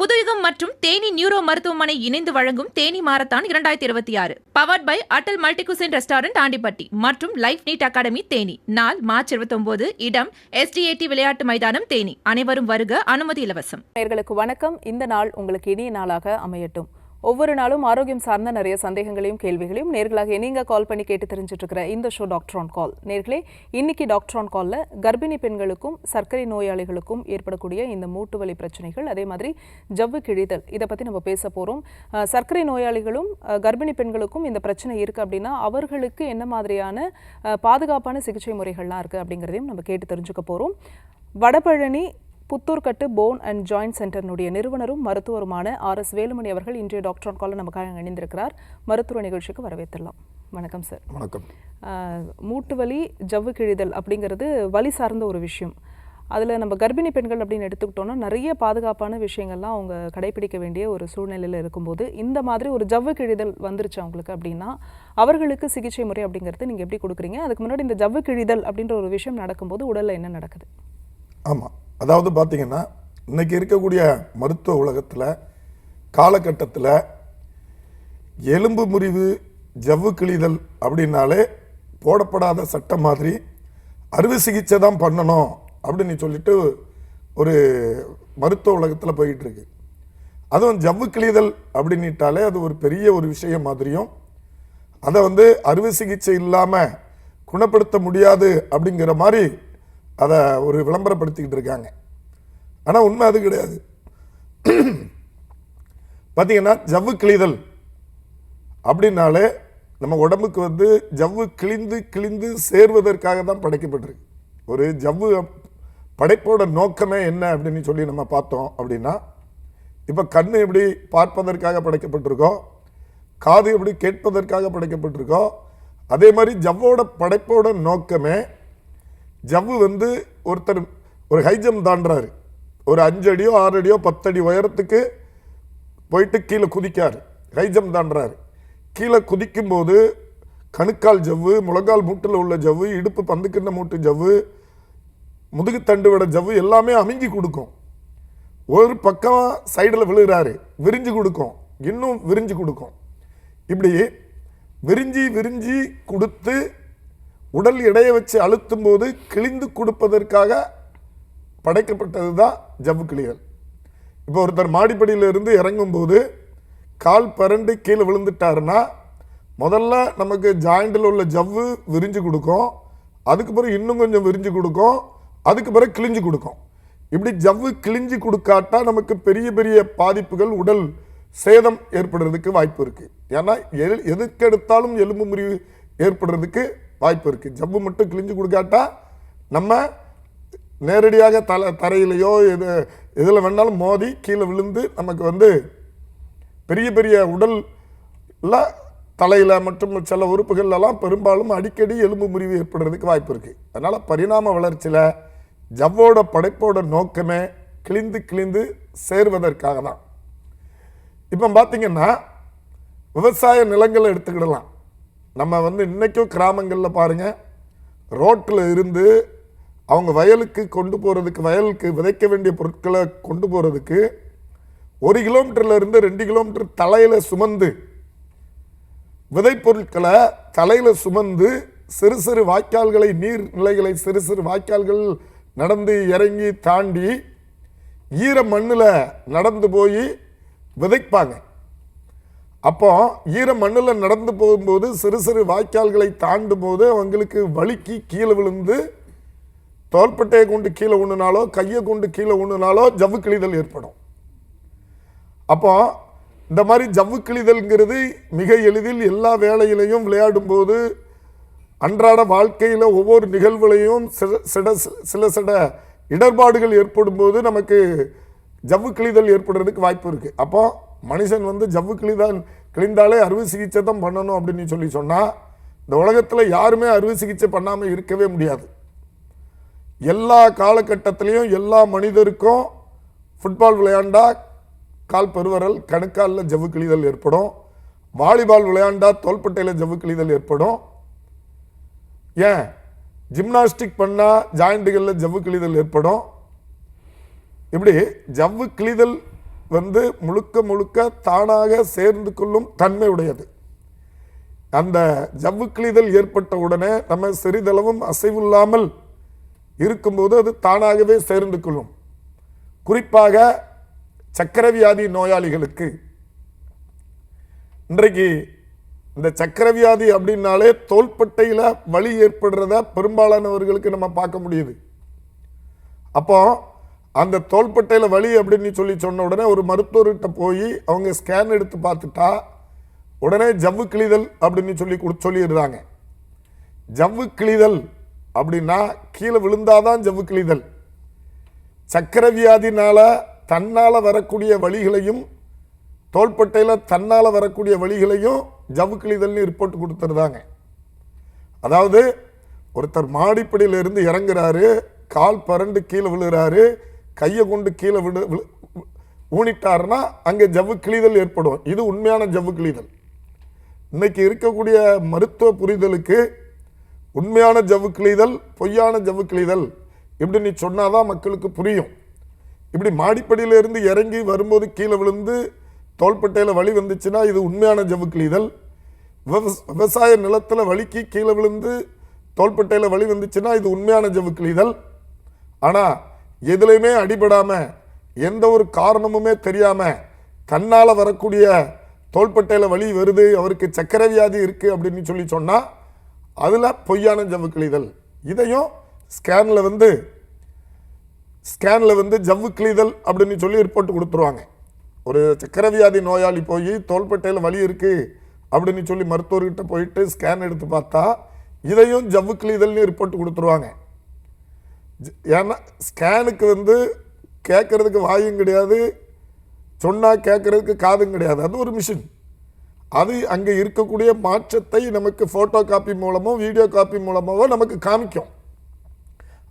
புதுயுகம் மற்றும் தேனி நியூரோ மருத்துவமனை இணைந்து வழங்கும் Theni marathon 2026 powered by Atal multicuisine restaurant Andipatti மற்றும் லைஃப் நீட் அகாடமி தேனி. நாள் மார்ச் 29. இடம் SDAT விளையாட்டு மைதானம் தேனி. அனைவரும் வருக, அனுமதி இலவசம். நேயர்களுக்கு வணக்கம். இந்த நாள் உங்களுக்கு இனிய நாளாக அமையட்டும். ஒவ்வொரு நாளும் ஆரோக்கியம் சார்ந்த நிறைய சந்தேகங்களையும் கேள்விகளையும் நேர்களாக நீங்க கால் பண்ணி கேட்டு தெரிஞ்சுட்டு இருக்கிற இந்த ஷோ டாக்டர் ஆன் கால். நேர்களே, இன்னைக்கு டாக்டர் ஆன் கால்ல கர்ப்பிணி பெண்களுக்கும் சர்க்கரை நோயாளிகளுக்கும் ஏற்படக்கூடிய இந்த மூட்டு வலி பிரச்சனைகள், அதே மாதிரி ஜவ்வு கிழிதல், இதை பத்தி நம்ம பேச போறோம். சர்க்கரை நோயாளிகளும் கர்ப்பிணி பெண்களுக்கும் இந்த பிரச்சனை இருக்கு அப்படின்னா அவர்களுக்கு என்ன மாதிரியான பாதுகாப்பான சிகிச்சை முறைகள்லாம் இருக்கு அப்படிங்கிறதையும் நம்ம கேட்டு தெரிஞ்சுக்க போறோம். Vadapalani Puthurkattu bone and joint சென்டர்னுடைய நிறுவனரும் மருத்துவருமான RS வேலுமணி அவர்கள் இன்றைய டாக்டர் ஆன் கால் நமக்காக இணைந்திருக்கிறார். மருத்துவ நிகழ்ச்சிக்கு வரவேற்றலாம். வணக்கம் சார். வணக்கம். மூட்டு வலி, ஜவ்வு கிழிதல் அப்படிங்கிறது வலி சார்ந்த ஒரு விஷயம். அதில் நம்ம கர்ப்பிணி பெண்கள் அப்படின்னு எடுத்துக்கிட்டோம்னா நிறைய பாதுகாப்பான விஷயங்கள்லாம் அவங்க கடைபிடிக்க வேண்டிய ஒரு சூழ்நிலையில் இருக்கும்போது இந்த மாதிரி ஒரு ஜவ்வு கிழிதல் வந்துருச்சு அவங்களுக்கு அப்படின்னா அவர்களுக்கு சிகிச்சை முறை அப்படிங்கிறது நீங்கள் எப்படி கொடுக்குறீங்க? அதுக்கு முன்னாடி இந்த ஜவ்வு கிழிதல் அப்படின்ற ஒரு விஷயம் நடக்கும்போது உடலில் என்ன நடக்குது? ஆமாம், அதாவது பார்த்தீங்கன்னா இன்றைக்கி இருக்கக்கூடிய மருத்துவ உலகத்தில் காலகட்டத்தில் எலும்பு முறிவு, ஜவ்வு கிழிதல் அப்படின்னாலே போடப்படாத சட்டம் மாதிரி அறுவை சிகிச்சை தான் பண்ணணும் அப்படின்னு சொல்லிட்டு ஒரு மருத்துவ உலகத்தில் போயிட்டு இருக்கு. அதுவும் ஜவ்வு கிழிதல் அப்படின்ட்டாலே அது ஒரு பெரிய ஒரு விஷயம் மாதிரியும் அதை அறுவை சிகிச்சை இல்லாமல் குணப்படுத்த முடியாது அப்படிங்கிற மாதிரி அதை ஒரு விளம்பரப்படுத்திக்கிட்டு இருக்காங்க. ஆனால் உண்மை அது கிடையாது. பார்த்தீங்கன்னா ஜவ்வு கிழிதல் அப்படின்னாலே நம்ம உடம்புக்கு ஜவ்வு கிழிந்து கிழிந்து சேர்வதற்காக தான் படைக்கப்பட்டிருக்கு. ஒரு ஜவ்வு படைப்போட நோக்கமே என்ன அப்படின்னு சொல்லி நம்ம பார்த்தோம் அப்படின்னா, இப்போ கண்ணு எப்படி பார்ப்பதற்காக படைக்கப்பட்டிருக்கோ, காது எப்படி கேட்பதற்காக படைக்கப்பட்டிருக்கோ, அதே மாதிரி ஜவ்வோட படைப்போட நோக்கமே ஜவ்வு ஒருத்தர் ஒரு ஹைஜம் தாண்டுறாரு, ஒரு 5 அடியோ 6 அடியோ 10 அடி உயரத்துக்கு போயிட்டு கீழே குதிக்காரு, ஹைஜம் தாண்டுறாரு. கீழே குதிக்கும்போது கணுக்கால் ஜவ்வு, முழங்கால் மூட்டில் உள்ள ஜவ்வு, இடுப்பு பந்துக்கிண்ண மூட்டு ஜவ்வு, முதுகு தண்டு விட ஜவ்வு எல்லாமே அமுங்கி கொடுக்கும். ஒரு பக்கம் சைடில் விழுகிறாரு, விரிஞ்சு கொடுக்கும், இன்னும் விரிஞ்சு கொடுக்கும். இப்படி விரிஞ்சி விரிஞ்சி கொடுத்து உடல் எடையை வச்சு அழுத்தும் போது கிழிந்து கொடுப்பதற்காக படைக்கப்பட்டது தான் ஜவ்வு கிழிதல். இப்போ ஒருத்தர் மாடிப்படியிலிருந்து இறங்கும்போது கால் பரண்டு கீழே விழுந்துட்டாருன்னா முதல்ல நமக்கு ஜாயிண்டில் உள்ள ஜவ்வு விரிஞ்சு கொடுக்கும், அதுக்கு பிறகு இன்னும் கொஞ்சம் விரிஞ்சு கொடுக்கும், அதுக்கு பிறகு கிழிஞ்சு கொடுக்கும். இப்படி ஜவ்வு கிழிஞ்சு கொடுக்காட்டா நமக்கு பெரிய பெரிய பாதிப்புகள், உடல் சேதம் ஏற்படுறதுக்கு வாய்ப்பு இருக்குது. ஏன்னா எதுக்கெடுத்தாலும் எலும்பு முறிவு ஏற்படுறதுக்கு வாய்ப்பு இருக்குது. ஜவ்வு மட்டும் கிழிஞ்சு கொடுக்காட்டா நம்ம நேரடியாக தரையிலையோ எதில் வேணாலும் மோதி கீழே விழுந்து நமக்கு பெரிய பெரிய உடலில் தலையில் மற்றும் சில உறுப்புகள்லாம் பெரும்பாலும் அடிக்கடி எலும்பு முறிவு ஏற்படுறதுக்கு வாய்ப்பு இருக்குது. அதனால் பரிணாம வளர்ச்சியில் ஜவ்வோட படைப்போட நோக்கமே கிழிந்து கிழிந்து சேர்வதற்காக தான். இப்போ பார்த்திங்கன்னா விவசாய நிலங்களை எடுத்துக்கிடலாம். நம்ம இன்றைக்கும் கிராமங்களில் பாருங்கள், ரோட்டில் இருந்து அவங்க வயலுக்கு கொண்டு போகிறதுக்கு, வயலுக்கு விதைக்க வேண்டிய பொருட்களை கொண்டு போகிறதுக்கு 1 கிலோமீட்டர்லேருந்து 2 கிலோமீட்டர் தலையில் சுமந்து, விதைப்பொருட்களை தலையில் சுமந்து சிறு சிறு வாய்க்கால்களை, நீர் நிலைகளை சிறு சிறு வாய்க்கால்கள் நடந்து இறங்கி தாண்டி ஈர மண்ணில் நடந்து போய் விதைப்பாங்க. அப்போ ஈர மண்ணில் நடந்து போகும்போது சிறு சிறு வாய்க்கால்களை தாண்டும் போது அவங்களுக்கு வலிக்கு கீழே விழுந்து தோள்பட்டையை கொண்டு கீழே ஊணுனாலோ கையை கொண்டு கீழே ஊணுனாலோ ஜவ்வு கிழிதல் ஏற்படும். அப்போ இந்த மாதிரி ஜவ்வு கிழிதல்ங்கிறது மிக எளிதில் எல்லா வேலையிலையும் விளையாடும் போது, அன்றாட வாழ்க்கையில் ஒவ்வொரு நிகழ்வுலையும் சில இடர்பாடுகள் ஏற்படும் போது நமக்கு ஜவ்வு கிழிதல் ஏற்படுறதுக்கு வாய்ப்பு இருக்குது. அப்போ மனுஷன் ஜவ்வு கிழிந்தாலே அறுவை சிகிச்சை தான் பண்ணணும் அப்படின்னு சொல்லி சொன்னால் இந்த உலகத்தில் யாருமே அறுவை சிகிச்சை பண்ணாமல் இருக்கவே முடியாது. எல்லா காலகட்டத்திலையும் எல்லா மனிதருக்கும் ஃபுட்பால் விளையாண்டா கால் பெருவரல் கணுக்காலில் ஜவ்வு கிழிதல் ஏற்படும், வாலிபால் விளையாண்டா தோள்பட்டையில் ஜவ்வு கிழிதல் ஏற்படும், ஏன் ஜிம்னாஸ்டிக் பண்ணால் ஜாயிண்ட்டுகளில் ஜவ்வு கிழிதல் ஏற்படும். இப்படி ஜவ்வு கிழிதல் வந்து முழுக்க முழுக்க தானாக சேர்ந்து கொள்ளும் தன்மை உடையது. அந்த ஜவ்வு கிழிதல் ஏற்பட்ட உடனே நம்ம சிறிதளவும் அசைவில்லாமல் இருக்கும்போது அது தானாகவே சேர்ந்து கொள்ளும். குறிப்பாக சக்கரை வியாதி நோயாளிகளுக்கு இன்றைக்கு இந்த சக்கரை வியாதி அப்படின்னாலே தோள்பட்டையில் வலி ஏற்படுறத பெரும்பாலானவர்களுக்கு நம்ம பார்க்க முடியுது. அப்போ அந்த தோள்பட்டையில் வலி அப்படின்னு சொன்ன உடனே ஒரு மருத்துவர்கிட்ட போய் அவங்க ஸ்கேன் எடுத்து பார்த்துட்டா உடனே ஜவ்வு கிழிதல் அப்படின்னு சொல்லிடுறாங்க. ஜவ்வு கிழிதல் அப்படின்னா கீழே விழுந்தாதான் ஜவ்வு கிழிதல். சக்கரை வியாதினால தன்னால் வரக்கூடிய வலிகளையும் தோள்பட்டையில் தன்னால் வரக்கூடிய வலிகளையும் ஜவ்வு கிழிதல்னு ரிப்போர்ட் கொடுத்துருந்தாங்க. அதாவது ஒருத்தர் மாடிப்படியிலிருந்து இறங்குறாரு, கால் பரண்டு கீழே விழுகிறாரு, கையை கொண்டு கீழே ஊனிட்டாருன்னா அங்கே ஜவ்வு கிழிதல் ஏற்படும். இது உண்மையான ஜவ்வு கிழிதல். இன்னைக்கு இருக்கக்கூடிய மருத்துவ புரிதலுக்கு உண்மையான ஜவ்வு கிழிதல், பொய்யான ஜவ்வு கிழிதல் இப்படி சொன்னாதான் மக்களுக்கு புரியும். இப்படி மாடிப்படியிலிருந்து இறங்கி வரும்போது கீழே விழுந்து தோள்பட்டையில் வலி வந்துச்சுன்னா இது உண்மையான ஜவ்வு கிழிதல். விவசாய நிலத்தில் வலிக்கு கீழே விழுந்து தோள்பட்டையில் வலி வந்துச்சுன்னா இது உண்மையான ஜவ்வு கிழிதல். ஆனால் எதுலையுமே அடிபடாமல் எந்த ஒரு காரணமுமே தெரியாமல் தன்னால் வரக்கூடிய தோள்பட்டையில் வலி வருது, அவருக்கு சக்கரை வியாதி இருக்குது அப்படின்னு சொன்னால் அதில் பொய்யான ஜவ்வு கிழிதல். இதையும் ஸ்கேனில் வந்து ஜவ்வு கிழிதல் அப்படின்னு ரிப்போர்ட் கொடுத்துருவாங்க. ஒரு சக்கரை வியாதி நோயாளி போய் தோள்பட்டையில் வலி இருக்குது அப்படின்னு மருத்துவர்கிட்ட போயிட்டு ஸ்கேன் எடுத்து பார்த்தா இதையும் ஜவ்வு கிழிதல்னு ரிப்போர்ட் கொடுத்துருவாங்க. ஏன்னா ஸ்கேனுக்கு கேட்கறதுக்கு வாயும் கிடையாது, சொன்னால் கேட்கறதுக்கு காதும் கிடையாது. அது ஒரு மிஷின். அது அங்கே இருக்கக்கூடிய மாற்றத்தை நமக்கு ஃபோட்டோ காப்பி மூலமோ வீடியோ காப்பி மூலமாவோ நமக்கு காமிக்கும்.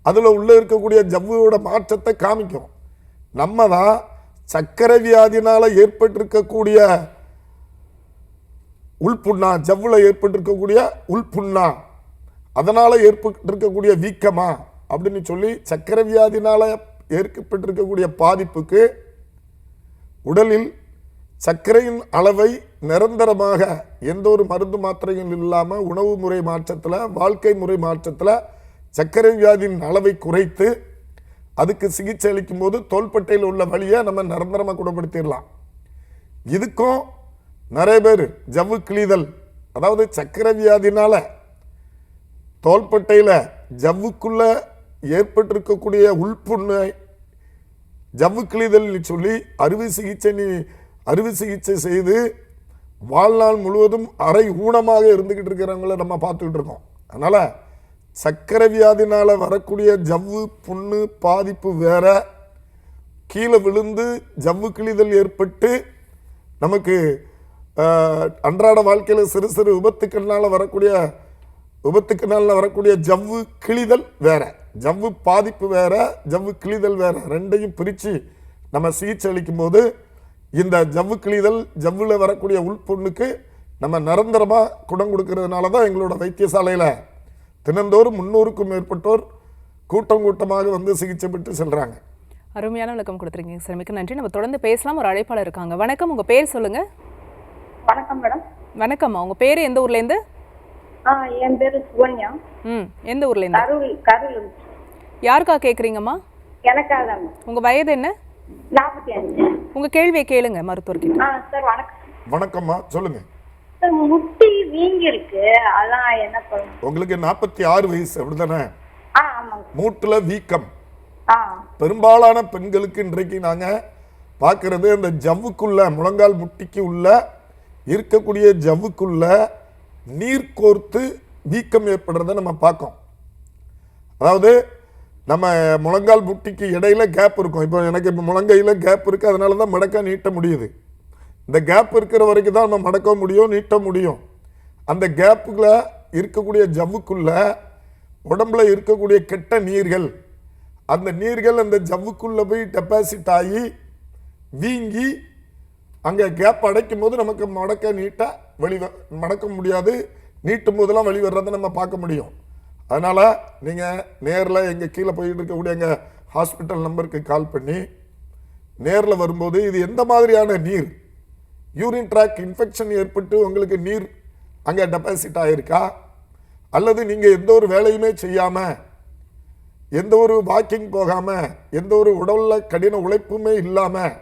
அதில் உள்ளே இருக்கக்கூடிய ஜவ்வோட மாற்றத்தை காமிக்கும். நம்ம தான் சக்கரை வியாதினால் ஏற்பட்டிருக்கக்கூடிய உள்புண்ணா, ஜவ்வில் ஏற்பட்டிருக்கக்கூடிய உள்புண்ணா, அதனால் ஏற்பட்டிருக்கக்கூடிய வீக்கமா அப்படின்னு சக்கரை வியாதினால் ஏற்பட்டிருக்கக்கூடிய பாதிப்புக்கு உடலில் சர்க்கரையின் அளவை நிரந்தரமாக எந்த ஒரு மருந்து மாத்திரையும் இல்லாமல் உணவு முறை மாற்றத்தில், வாழ்க்கை முறை மாற்றத்தில் சர்க்கரை வியாதியின் அளவை குறைத்து அதுக்கு சிகிச்சை அளிக்கும் போது தோள்பட்டையில் உள்ள வலியை நம்ம நிரந்தரமாக குணப்படுத்திடலாம். இதுக்கும் நிறைய பேர் ஜவ்வு கிழிதல், அதாவது சர்க்கரை வியாதினால தோள்பட்டையில் ஜவ்வுக்குள்ள ஏற்பட்டிருக்கக்கூடிய உள்புண்ணை ஜவ்வு கிழிதல் அறுவை சிகிச்சை செய்து வாழ்நாள் முழுவதும் அரை ஊனமாக இருந்துகிட்டு இருக்கிறவங்கள நம்ம பார்த்துக்கிட்டு இருக்கோம். அதனால சக்கரை வியாதினால வரக்கூடிய ஜவ்வு புண்ணு பாதிப்பு வேற, கீழே விழுந்து ஜவ்வு கிழிதல் ஏற்பட்டு நமக்கு அன்றாட வாழ்க்கையில் சிறு சிறு விபத்துக்கள்னால வரக்கூடிய ஜவ்வு கிழிதல் வேற, ஜவ்வு பாதிப்பு வேற, ஜவ்வு கிழிதல் வேற. ரெண்டையும் பிரித்து நம்ம சிகிச்சை அளிக்கும் போது இந்த ஜவ்வு கிழிதல், ஜவ்வில் வரக்கூடிய உள்புண்ணுக்கு நம்ம நிரந்தரமாக குணம் கொடுக்கறதுனால தான் எங்களோட வைத்தியசாலையில் தினந்தோறும் 300க்கும் மேற்பட்டோர் கூட்டமாக சிகிச்சை பெற்று செல்றாங்க. அருமையான விளக்கம் கொடுத்துருக்கீங்க சார், மிக்க நன்றி. நம்ம தொடர்ந்து பேசலாம். ஒரு அழைப்பாளர் இருக்காங்க. வணக்கம், உங்க பேர் சொல்லுங்க. வணக்கம் மேடம். வணக்கம்மா, உங்க பேர் எந்த ஊர்ல இருந்து? என் பேரு சுகன்யா. எந்த ஊர்ல இருந்து? கரூர். யாருக்கா கேக்குறீங்கம்மா? எனக்காக தான். உங்க வயது என்ன? 45. உங்க கேள்வியை கேளுங்க மருத்துவர்கிட்ட. சார் வணக்கம். வணக்கம்மா, சொல்லுங்க. சார் முட்டி வீங்கி இருக்கு, அதான் என்ன பண்ணணும்? உங்களுக்கு 46 வயசு அப்படிதானே? ஆமாங்க. மூட்டுல வீக்கம். பெரும்பாலான பெண்களுக்கு இன்றைக்கு நாங்க பார்க்கறது அந்த ஜவ்வுக்குள்ள, முழங்கால் முட்டிக்கு உள்ள இருக்கக்கூடிய ஜவ்வுக்குள்ள நீர் கோர்த்து வீக்கம் ஏற்படுறத நம்ம பார்க்கோம். அதாவது நம்ம முழங்கால் முட்டிக்கு இடையில கேப் இருக்கும். இப்போ எனக்கு இப்போ முழங்கையில் கேப் இருக்குது, அதனால தான் மடக்க நீட்ட முடியுது. இந்த கேப் இருக்கிற வரைக்கும் தான் நம்ம மடக்க முடியும், நீட்ட முடியும். அந்த கேப்புக்குள்ள இருக்கக்கூடிய ஜவ்வுக்குள்ள உடம்புல இருக்கக்கூடிய கெட்ட நீர்கள், அந்த நீர்கள் அந்த ஜவ்வுக்குள்ளே போய் டெபாசிட் ஆகி வீங்கி அங்கே கேப் அடைக்கும் போது நமக்கு மடக்க நீட்ட மடக்க முடியாது, நீட்டும் போதெல்லாம் வழி வர்றதை நம்ம பார்க்க முடியும். அதனால் நீங்கள் நேரில் எங்கள் கீழே போயிட்டு இருக்கக்கூடிய எங்கள் ஹாஸ்பிட்டல் நம்பருக்கு கால் பண்ணி நேரில் வரும்போது இது எந்த மாதிரியான நீர், யூரின் ட்ராக் இன்ஃபெக்ஷன் ஏற்பட்டு உங்களுக்கு நீர் அங்கே டெபாசிட் ஆகிருக்கா, அல்லது நீங்கள் எந்த ஒரு வேலையுமே செய்யாமல், எந்த ஒரு வாக்கிங் போகாமல், எந்த ஒரு உடலில் கடின உழைப்புமே இல்லாமல்,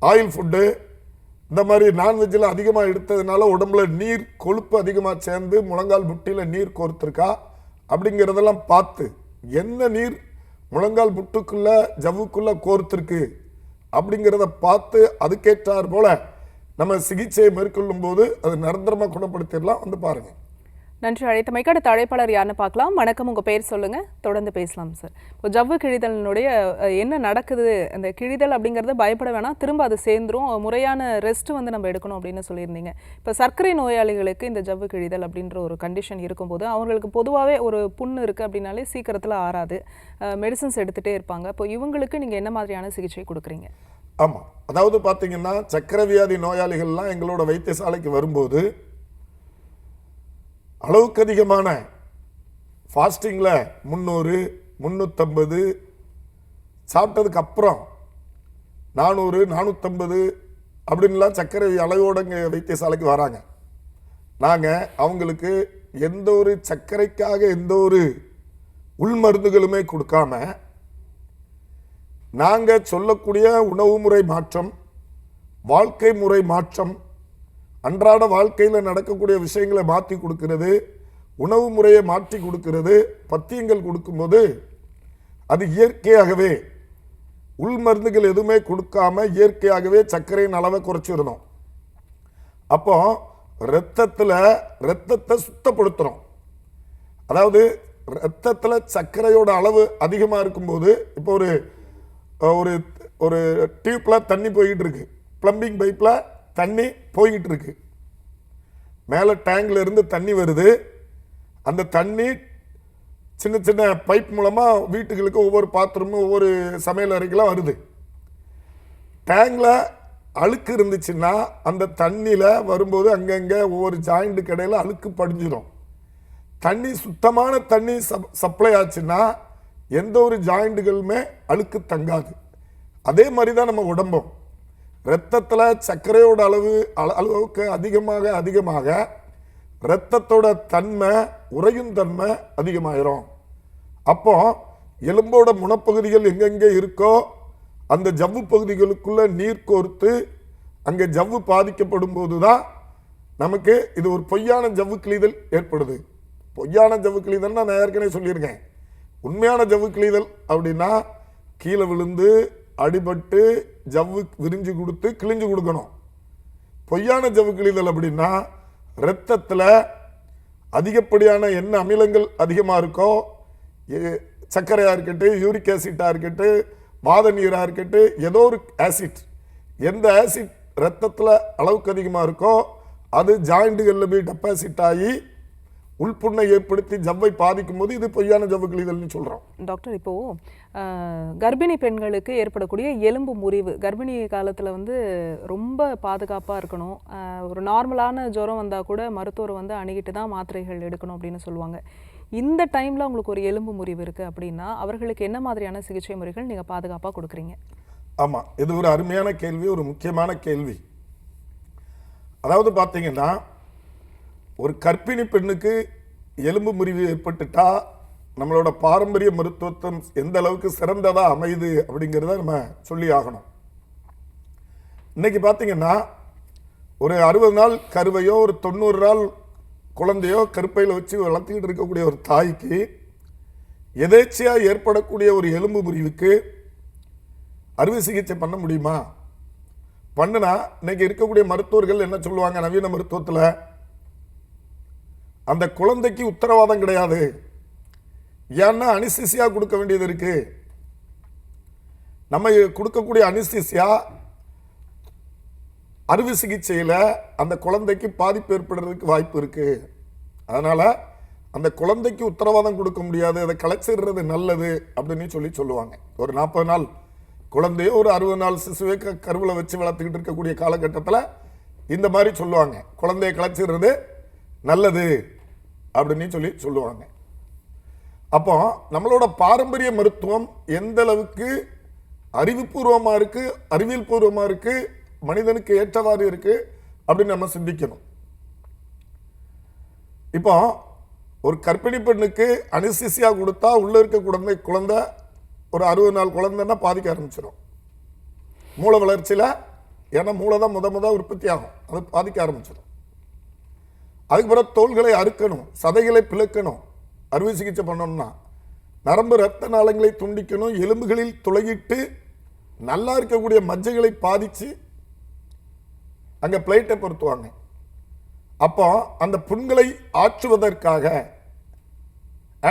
ஆயில் ஃபுட்டு இந்த மாதிரி நான்வெஜ்ஜில் அதிகமாக எடுத்ததுனால உடம்புல நீர் கொழுப்பு அதிகமாக சேர்ந்து முழங்கால் முட்டியில் நீர் கோர்த்துருக்கா அப்படிங்கிறதெல்லாம் பார்த்து, என்ன நீர் முழங்கால் முட்டுக்குள்ள ஜவ்வுக்குள்ள கோர்த்துருக்கு அப்படிங்கிறத பார்த்து அதுக்கேற்றார் போல நம்ம சிகிச்சையை மேற்கொள்ளும் போது அது நிரந்தரமாக குணப்படுத்திடலாம். வந்து பாருங்க. நன்றி. அழைத்தமைக்கு அடுத்த அழைப்பாளர் யாருன்னு பார்க்கலாம். வணக்கம், உங்க பேர் சொல்லுங்க, தொடர்ந்து பேசலாம் சார். இப்போ ஜவ்வு கிழிதலினுடைய என்ன நடக்குது, அந்த கிழிதல் அப்படிங்கிறது பயப்பட வேணாம், திரும்ப அது சேர்ந்துரும், முறையான ரெஸ்ட் வந்து நம்ம எடுக்கணும் அப்படின்னு சொல்லியிருந்தீங்க. இப்போ சர்க்கரை நோயாளிகளுக்கு இந்த ஜவ்வு கிழிதல் அப்படின்ற ஒரு கண்டிஷன் இருக்கும்போது அவங்களுக்கு பொதுவாகவே ஒரு புண்ணு இருக்குது அப்படின்னாலே சீக்கிரத்தில் ஆறாது, மெடிசன்ஸ் எடுத்துகிட்டே இருப்பாங்க. இப்போ இவங்களுக்கு நீங்கள் என்ன மாதிரியான சிகிச்சை கொடுக்குறீங்க? ஆமாம், அதாவது பார்த்தீங்கன்னா சர்க்கரை வியாதி நோயாளிகள்லாம் எங்களோட வைத்தியசாலைக்கு வரும்போது அளவுக்கு அதிகமான ஃபாஸ்டிங்கில் 300, 350 சாப்பிட்டதுக்கு அப்புறம் 400, 450 அப்படின்லாம் சர்க்கரை அளவோடு இங்கே வைத்தியசாலைக்கு வராங்க. நாங்கள் அவங்களுக்கு எந்த ஒரு சர்க்கரைக்காக எந்த ஒரு உள்மருந்துகளுமே கொடுக்காம நாங்கள் சொல்லக்கூடிய உணவு முறை மாற்றம், வாழ்க்கை முறை மாற்றம், அன்றாட வாழ்க்கையில் நடக்கக்கூடிய விஷயங்களை மாற்றி கொடுக்கிறது, உணவு முறையை மாற்றி கொடுக்கிறது, பத்தியங்கள் கொடுக்கும்போது அது இயற்கையாகவே உள்மருந்துகள் எதுவுமே கொடுக்காம இயற்கையாகவே சர்க்கரையின் அளவை குறைச்சிடணும். அப்போ ரத்தத்தை சுத்தப்படுத்துகிறோம். அதாவது ரத்தத்தில் சர்க்கரையோட அளவு அதிகமாக இருக்கும்போது, இப்போ ஒரு ஒரு டியூப்பில் தண்ணி போய்கிட்டு இருக்கு, பிளம்பிங் பைப்பில் தண்ணி போய்கிட்டு இருக்கு, மேலே டேங்கில் இருந்து தண்ணி வருது, அந்த தண்ணி சின்ன சின்ன பைப் மூலமாக வீட்டுகளுக்கு ஒவ்வொரு பாத்ரூமும் ஒவ்வொரு சமையல் அறைக்கெல்லாம் வருது. டேங்கில் அழுக்கு இருந்துச்சுன்னா அந்த தண்ணியில் வரும்போது அங்கங்கே ஒவ்வொரு ஜாயிண்ட்டு கடையில் அழுக்கு படிஞ்சிடும். தண்ணி சுத்தமான தண்ணி சப்ளை ஆச்சுன்னா எந்த ஒரு ஜாயிண்ட்டுகளுமே அழுக்கு தங்காது. அதே மாதிரி தான் நம்ம உடம்பும், இரத்தத்தில் சர்க்கரையோட அளவுக்கு அதிகமாக இரத்தத்தோட தன்மை, உறையும் தன்மை அதிகமாயிரும். அப்போ எலும்போட முனப்பகுதிகள் எங்கெங்கே இருக்கோ அந்த ஜவ்வு பகுதிகளுக்குள்ள நீர் கோர்த்து அங்கே ஜவ்வு பாதிக்கப்படும் போது தான் நமக்கு இது ஒரு பொய்யான ஜவ்வு கிழிதல் ஏற்படுது. பொய்யான ஜவ்வு கிழிதல் நான் ஏற்கனவே சொல்லியிருக்கேன். உண்மையான ஜவ்வு கிழிதல் அப்படின்னா கீழே விழுந்து அடிபட்டு ஜவ்வு விரிஞ்சு கொடுத்து கிழிஞ்சு கொடுக்கணும். பொய்யான ஜவ்வு கிழிதல் அப்படின்னா இரத்தத்தில் அதிகப்படியான என்ன அமிலங்கள் அதிகமாக இருக்கோ, சர்க்கரையாக இருக்கட்டும், யூரிக் ஆசிட்டாக இருக்கட்டும், வாத நீராக இருக்கட்டும், ஏதோ ஒரு ஆசிட், எந்த ஆசிட் இரத்தத்தில் அளவுக்கு அதிகமாக இருக்கோ அது ஜாயிண்ட்டுகளில் போய் டெபாசிட் ஆகி உள்புண்ணை ஏற்படுத்தி ஜவ்வை பாதிக்கும் போது இது பொய்யான ஜவ்வு கிழிதல்னு சொல்கிறோம். டாக்டர், இப்போது கர்ப்பிணி பெண்களுக்கு ஏற்படக்கூடிய எலும்பு முறிவு, கர்ப்பிணி காலத்தில் வந்து ரொம்ப பாதுகாப்பாக இருக்கணும், ஒரு நார்மலான ஜுரம் வந்தால் கூட மருத்துவர் வந்து அணுகிட்டு தான் மாத்திரைகள் எடுக்கணும் அப்படின்னு சொல்லுவாங்க. இந்த டைமில் உங்களுக்கு ஒரு எலும்பு முறிவு இருக்குது அப்படின்னா அவர்களுக்கு என்ன மாதிரியான சிகிச்சை முறைகள் நீங்கள் பாதுகாப்பாக கொடுக்குறீங்க? ஆமாம், இது ஒரு அருமையான கேள்வி, ஒரு முக்கியமான கேள்வி. அதாவது பார்த்தீங்கன்னா ஒரு கர்ப்பிணி பெண்ணுக்கு எலும்பு முறிவு ஏற்பட்டுட்டா நம்மளோட பாரம்பரிய மருத்துவம் எந்த அளவுக்கு சிறந்ததா அமையுது அப்படிங்கிறத நம்ம சொல்லி ஆகணும். இன்னைக்கு பார்த்தீங்கன்னா ஒரு 60 நாள் கருவையோ ஒரு 90 நாள் குழந்தையோ கருப்பையில் வச்சு வளர்த்துக்கிட்டு இருக்கக்கூடிய ஒரு தாய்க்கு எதேச்சையாக ஏற்படக்கூடிய ஒரு எலும்பு முறிவுக்கு அறுவை சிகிச்சை பண்ண முடியுமா? பண்ணுனா இன்னைக்கு இருக்கக்கூடிய மருத்துவர்கள் என்ன சொல்லுவாங்க, நவீன மருத்துவத்தில் அந்த குழந்தைக்கு உத்தரவாதம் கிடையாது, ஏன்னா அனிஸ்தீசியா கொடுக்க வேண்டியது இருக்கு. நம்ம கொடுக்கக்கூடிய அனிஸ்தீசியா அறுவை சிகிச்சையில் அந்த குழந்தைக்கு பாதிப்பு ஏற்படுறதுக்கு வாய்ப்பு இருக்கு. அதனால அந்த குழந்தைக்கு உத்தரவாதம் கொடுக்க முடியாது, அதை கலைச்சிடுறது நல்லது அப்படின்னு சொல்லுவாங்க. ஒரு 40 நாள் குழந்தையோ ஒரு 60 நாள் சிசுவை கருவில் வச்சு வளர்த்துக்கிட்டு இருக்கக்கூடிய காலகட்டத்தில் இந்த மாதிரி சொல்லுவாங்க, குழந்தையை கலைச்சிடுறது நல்லது அப்படின்னு சொல்லுவாங்க. அப்போ நம்மளோட பாரம்பரிய மருத்துவம் எந்த அளவுக்கு அறிவுபூர்வமா இருக்கு, அறிவியல் பூர்வமா இருக்கு, மனிதனுக்கு ஏற்றவாறு இருக்கு அப்படின்னு நம்ம சிந்திக்கணும். இப்போ ஒரு கர்ப்பிணி பெண்ணுக்கு அனஸ்தீசியா கொடுத்தா உள்ள இருக்க குழந்தை ஒரு 60 நாள் குழந்தைன்னா பாதிக்க ஆரம்பிச்சிடும். மூளை வளர்ச்சியில, ஏன்னா மூளை தான் முத உற்பத்தி ஆகும், அது பாதிக்க ஆரம்பிச்சிடும். அதுக்கு பிறகு தோள்களை அறுக்கணும், சதைகளை பிளக்கணும். அறுவை சிகிச்சை பண்ணணும்னா நரம்பு ரத்த நாளங்களை துண்டிக்கணும், எலும்புகளில் துளையிட்டு நல்லா இருக்கக்கூடிய மஜ்ஜைகளை பாதிச்சு அங்க பிளேட்டை பொருத்துவாங்க. அப்போ அந்த புண்களை ஆற்றுவதற்காக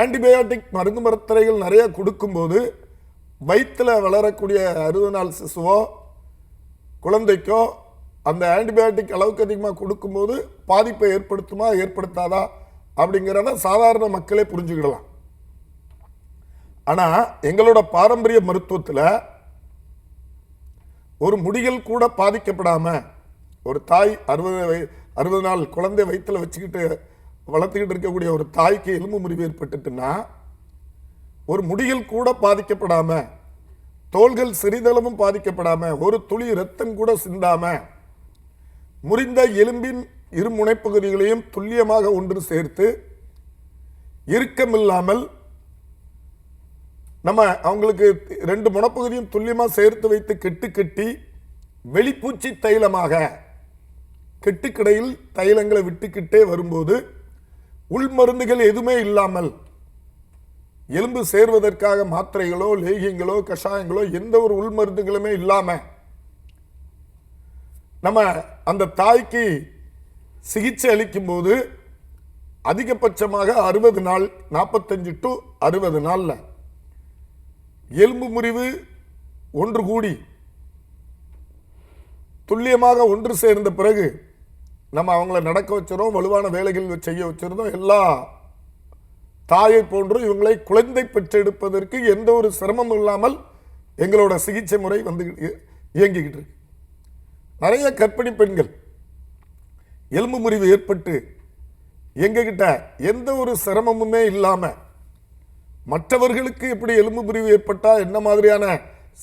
ஆன்டிபயோட்டிக் மருந்து மருத்துவர்கள் நிறைய கொடுக்கும்போது வயிற்றுல வளரக்கூடிய 60 நாள் சிசுவோ குழந்தைக்கோ அந்த ஆன்டிபயோட்டிக் அளவுக்கு அதிகமாக கொடுக்கும்போது பாதிப்பை ஏற்படுத்துமா ஏற்படுத்தாதா அப்படிங்கிறத சாதாரண மக்களே புரிஞ்சுக்கிடலாம். ஆனா எங்களோட பாரம்பரிய மருத்துவத்தில் ஒரு முடிகள் கூட பாதிக்கப்படாம ஒரு தாய் 60 நாள் குழந்தை வயிற்றுல வச்சுக்கிட்டு வளர்த்துக்கிட்டு இருக்கக்கூடிய ஒரு தாய்க்கு எலும்பு முறிவு ஏற்பட்டுட்டுன்னா ஒரு முடிகள் கூட பாதிக்கப்படாம, தோள்கள் சிறிதளவும் பாதிக்கப்படாம, ஒரு துளி ரத்தம் கூட சிந்தாம முறிந்த எலும்பின் இரு முனைப்பகுதிகளையும் துல்லியமாக ஒன்று சேர்த்து இறுக்கமில்லாமல் நம்ம அவங்களுக்கு 2 முனைப்பகுதியும் துல்லியமா சேர்த்து வைத்து கெட்டி வெளிப்பூச்சி தைலமாக கெட்டுக்கிடையில் தைலங்களை விட்டுக்கிட்டே வரும்போது உள் மருந்துகள் எதுவுமே இல்லாமல் எலும்பு சேர்வதற்காக மாத்திரைகளோ லேகியங்களோ கஷாயங்களோ எந்த ஒரு உள் மருந்துகளுமே இல்லாம நம்ம அந்த தாய்க்கு சிகிச்சை அளிக்கும் போது அதிகபட்சமாக 60 நாள், 45 to 60 நாள்ல எலும்பு முறிவு ஒன்று கூடி துல்லியமாக ஒன்று சேர்ந்த பிறகு நம்ம அவங்கள நடக்க வச்சிரோம், வலுவான வேலைகள் செய்ய வச்சிருந்தோம். எல்லா தாயை போன்று இவங்களை குழந்தை பெற்றெடுப்பதற்கு எந்த ஒரு சிரமமும் இல்லாமல் எங்களோட சிகிச்சை முறை வந்து இயங்கிக்கிட்டு இருக்கு. நிறைய கர்ப்பிணி பெண்கள் எலும்பு முறிவு ஏற்பட்டு எங்ககிட்ட எந்த ஒரு சிரமமுமே இல்லாம மற்றவர்களுக்கு எப்படி எலும்பு முறிவு ஏற்பட்டா என்ன மாதிரியான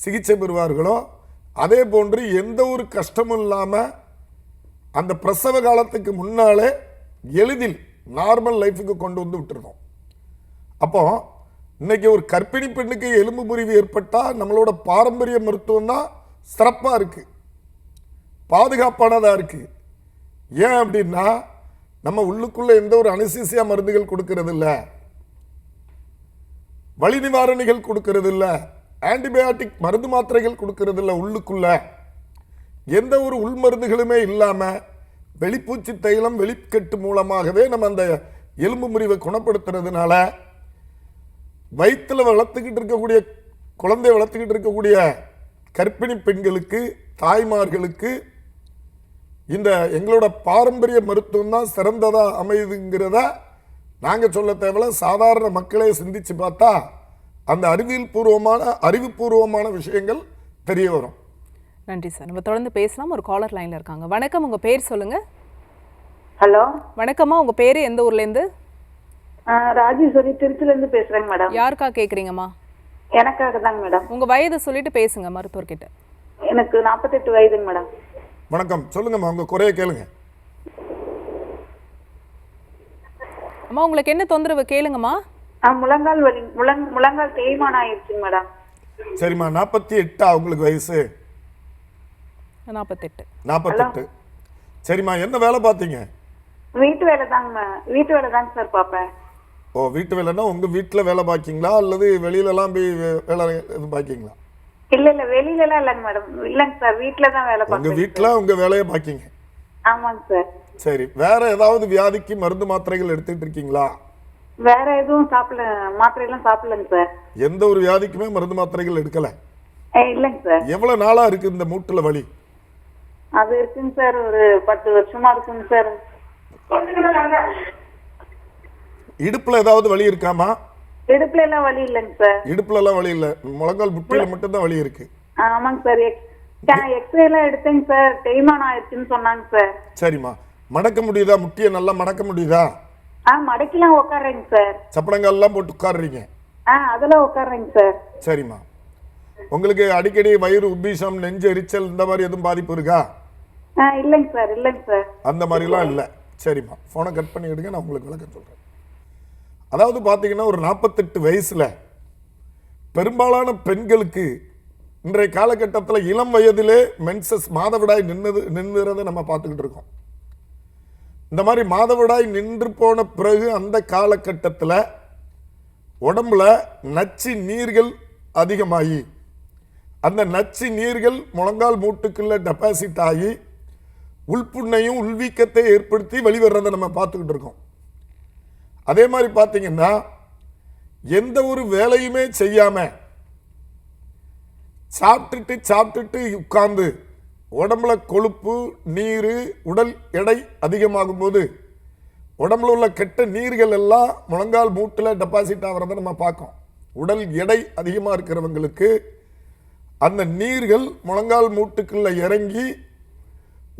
சிகிச்சை பெறுவார்களோ அதே போன்று எந்த ஒரு கஷ்டமும் இல்லாம அந்த பிரசவ காலத்துக்கு முன்னாலே எளிதில் நார்மல் லைஃபுக்கு கொண்டு வந்து விட்டுருந்தோம். அப்போ இன்னைக்கு ஒரு கர்ப்பிணி பெண்ணுக்கு எலும்பு முறிவு ஏற்பட்டா நம்மளோட பாரம்பரிய மருத்துவம் தான் சிறப்பா இருக்கு, பாதுகாப்பானதா இருக்கு. ஏன் அப்படின்னா நம்ம உள்ளுக்குள்ள எந்த ஒரு அனஸ்தீசியா மருந்துகள் கொடுக்கறது இல்ல, வலி நிவாரணிகள் கொடுக்கறது இல்ல, ஆன்டிபயோட்டிக் மருந்து மாத்திரைகள் கொடுக்கறது இல்ல. உள்ளுக்குள்ள எந்த ஒரு உள் மருந்துகளுமே இல்லாம வெளிப்பூச்சி தைலம் வெளிக்கட்டு மூலமாகவே நம்ம அந்த எலும்பு முறிவை குணப்படுத்துறதுனால வயிற்றுல வளர்த்துக்கிட்டு இருக்கக்கூடிய குழந்தை வளர்த்துக்கிட்டு இருக்கக்கூடிய கர்ப்பிணி பெண்களுக்கு, தாய்மார்களுக்கு இந்த எங்களோட பாரம்பரிய மருத்துவம் தான் சிறந்ததா அமையுதுங்கிறத நாங்க சொல்ல தேவையில்ல. சாதாரண மக்களே சிந்திச்சு பார்த்தா அந்த அறிவுபூர்வமான விஷயங்கள் தெரிய வரும். நன்றி சார். நம்ம தொடர்ந்து பேசலாம். ஒரு காலர் லைன்ல இருக்காங்க. வணக்கம், உங்க பேர் சொல்லுங்க. ஹலோ, வணக்கம்மா, உங்க பேரு எந்த ஊர்ல இருந்து? ராஜேஸ்வரி, திருச்சில இருந்து பேசுறேங்க மேடம். யாருக்கா கேக்குறீங்கம்மா? எனக்காக தாங்க மேடம். உங்க வயதை சொல்லிட்டு பேசுங்க மருத்துவர்கிட்ட. எனக்கு 48 வயதுங்க மேடம். வணக்கம், சொல்லுங்கம்மா, உங்க குறைய கேளுங்க. அம்மா, உங்களுக்கு என்ன தொந்தரவு கேளுங்கம்மா. முழங்கால் வலி, முழங்கால் தேய்மானம் ஆயிடுச்சுங்க மேடம். சரிம்மா, 48 உங்களுக்கு வயசு? 48. சரிம்மா, என்ன வேலை பார்த்தீங்க? வீட்டு வேலை தாங்க சார் பார்ப்பேன். ஓ, வீட்டு வேலைன்னா உங்க வீட்டுல வேலை பாக்கீங்களா அல்லது வெளியில எல்லாம் போய் வேலை பாக்கீங்களா? இல்ல வெளியில எல்லாம் இல்லங்க மேடம். இல்லங்க சார், வீட்டுல தான் வேலை பார்ப்பேன். உங்க வீட்டுல உங்க வேலையை பாக்கீங்க? ஆமாங்க சார். சரி, வேற ஏதாவது வியாதிக்கு மருந்து மாத்திரைகள் எடுத்துட்டு இருக்கீங்களா? வேற எதுவும் மாத்திரை எல்லாம் சாப்பிடலங்க சார். எந்த ஒரு வியாதிக்குமே மருந்து மாத்திரைகள் எடுக்கல? இல்லங்க சார். எவ்வளவு நாளா இருக்கு இந்த மூட்டுல வலி? அது இருக்குங்க சார், ஒரு 10 வருஷமா இருக்குங்க சார். இடுப்புல ஏதாவது வலி இருக்காமா? இடுப்புல எல்லாம் வலி இல்லைங்க சார். இடுப்புல எல்லாம் வலி இல்ல, முழங்கால் முட்டில மட்டும் தான் வலி இருக்கு. ஆமாங்க சார். எக்ஸ்ரே எல்லாம் எடுத்தேங்க சார், தேய்மானம் ஆயிடுச்சுன்னு சொன்னாங்க சார். சரிம்மா, மடக்க முடியுதா? முட்டியை நல்லா மடக்க முடியுதா? மடக்கிலாம் உட்கார்றேங்க சார். சப்பளங்கால் எல்லாம் போட்டு உட்காடுறீங்க? அதெல்லாம் உட்கார்றேங்க சார். சரிம்மா, உங்களுக்கு அடிக்கடி வயிறு உப்பீசம், நெஞ்சு எரிச்சல் இந்த மாதிரி எதுவும் பாதிப்பு இருக்கா? இல்லைங்க சார். அந்த மாதிரிலாம் இல்லை. சரிம்மா, ஃபோனை கட் பண்ணி விடுங்க, நான் உங்களுக்கு விளக்கம் சொல்கிறேன். அதாவது பார்த்தீங்கன்னா ஒரு 48 வயசில் பெரும்பாலான பெண்களுக்கு இன்றைய காலகட்டத்தில் இளம் வயதிலே மென்சஸ் மாதவிடாய் நின்றுறதை நம்ம பார்த்துக்கிட்டு இருக்கோம். இந்த மாதிரி மாதவிடாய் நின்று போன பிறகு அந்த காலகட்டத்தில் உடம்புல நச்சு நீர்கள் அதிகமாகி அந்த நச்சு நீர்கள் முழங்கால் மூட்டுக்குள்ள டெபாசிட் ஆகி உள்புண்ணையும் உள்வீக்கத்தை ஏற்படுத்தி வெளிவர்றதை நம்ம பார்த்துக்கிட்டு இருக்கோம். அதே மாதிரி பார்த்தீங்கன்னா எந்த ஒரு வேலையுமே செய்யாம சாப்பிட்டுட்டு உட்கார்ந்து உடம்புல கொழுப்பு, நீர், உடல் எடை அதிகமாகும் போது உடம்புல உள்ள கெட்ட நீர்கள் எல்லாம் முழங்கால் மூட்டில் டெபாசிட் ஆகிறத நம்ம பார்க்கோம். உடல் எடை அதிகமாக இருக்கிறவங்களுக்கு அந்த நீர்கள் முழங்கால் மூட்டுக்குள்ள இறங்கி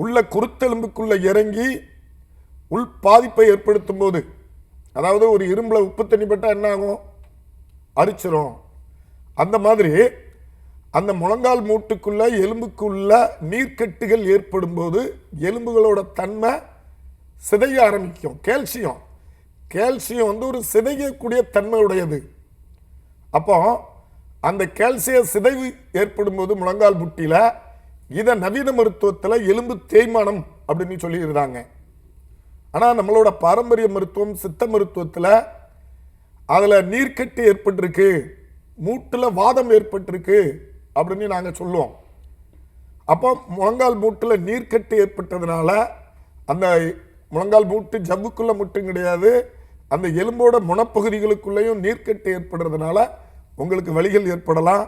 உள்ள குருத்தெலும்புக்குள்ள இறங்கி உள் பாதிப்பை ஏற்படுத்தும் போது, அதாவது ஒரு இரும்புல உப்பு தண்ணி பட்டால் என்ன ஆகும்? அரிச்சிரும். அந்த மாதிரி அந்த முழங்கால் மூட்டுக்குள்ள எலும்புக்குள்ள நீர்க்கட்டுகள் ஏற்படும் போது எலும்புகளோட தன்மை சிதைய ஆரம்பிக்கும். கால்சியம் ஒரு சிதையக்கூடிய தன்மை உடையது. அப்போ அந்த கால்சிய சிதைவு ஏற்படும் போது முழங்கால் முட்டியில இதை நவீன மருத்துவத்தில் எலும்பு தேய்மானம் அப்படின்னு சொல்லியிருந்தாங்க. ஆனால் நம்மளோட பாரம்பரிய மருத்துவம், சித்த மருத்துவத்தில் அதில் நீர்க்கட்டு ஏற்பட்டிருக்கு, மூட்டில் வாதம் ஏற்பட்டிருக்கு அப்படின்னு நாங்கள் சொல்லுவோம். அப்போ முழங்கால் மூட்டில் நீர்க்கட்டு ஏற்பட்டதுனால அந்த முழங்கால் மூட்டு ஜவ்வுக்குள்ள மட்டும் கிடையாது, அந்த எலும்போட முனப்பகுதிகளுக்குள்ளேயும் நீர்க்கட்டு ஏற்படுறதுனால உங்களுக்கு வலிகள் ஏற்படலாம்.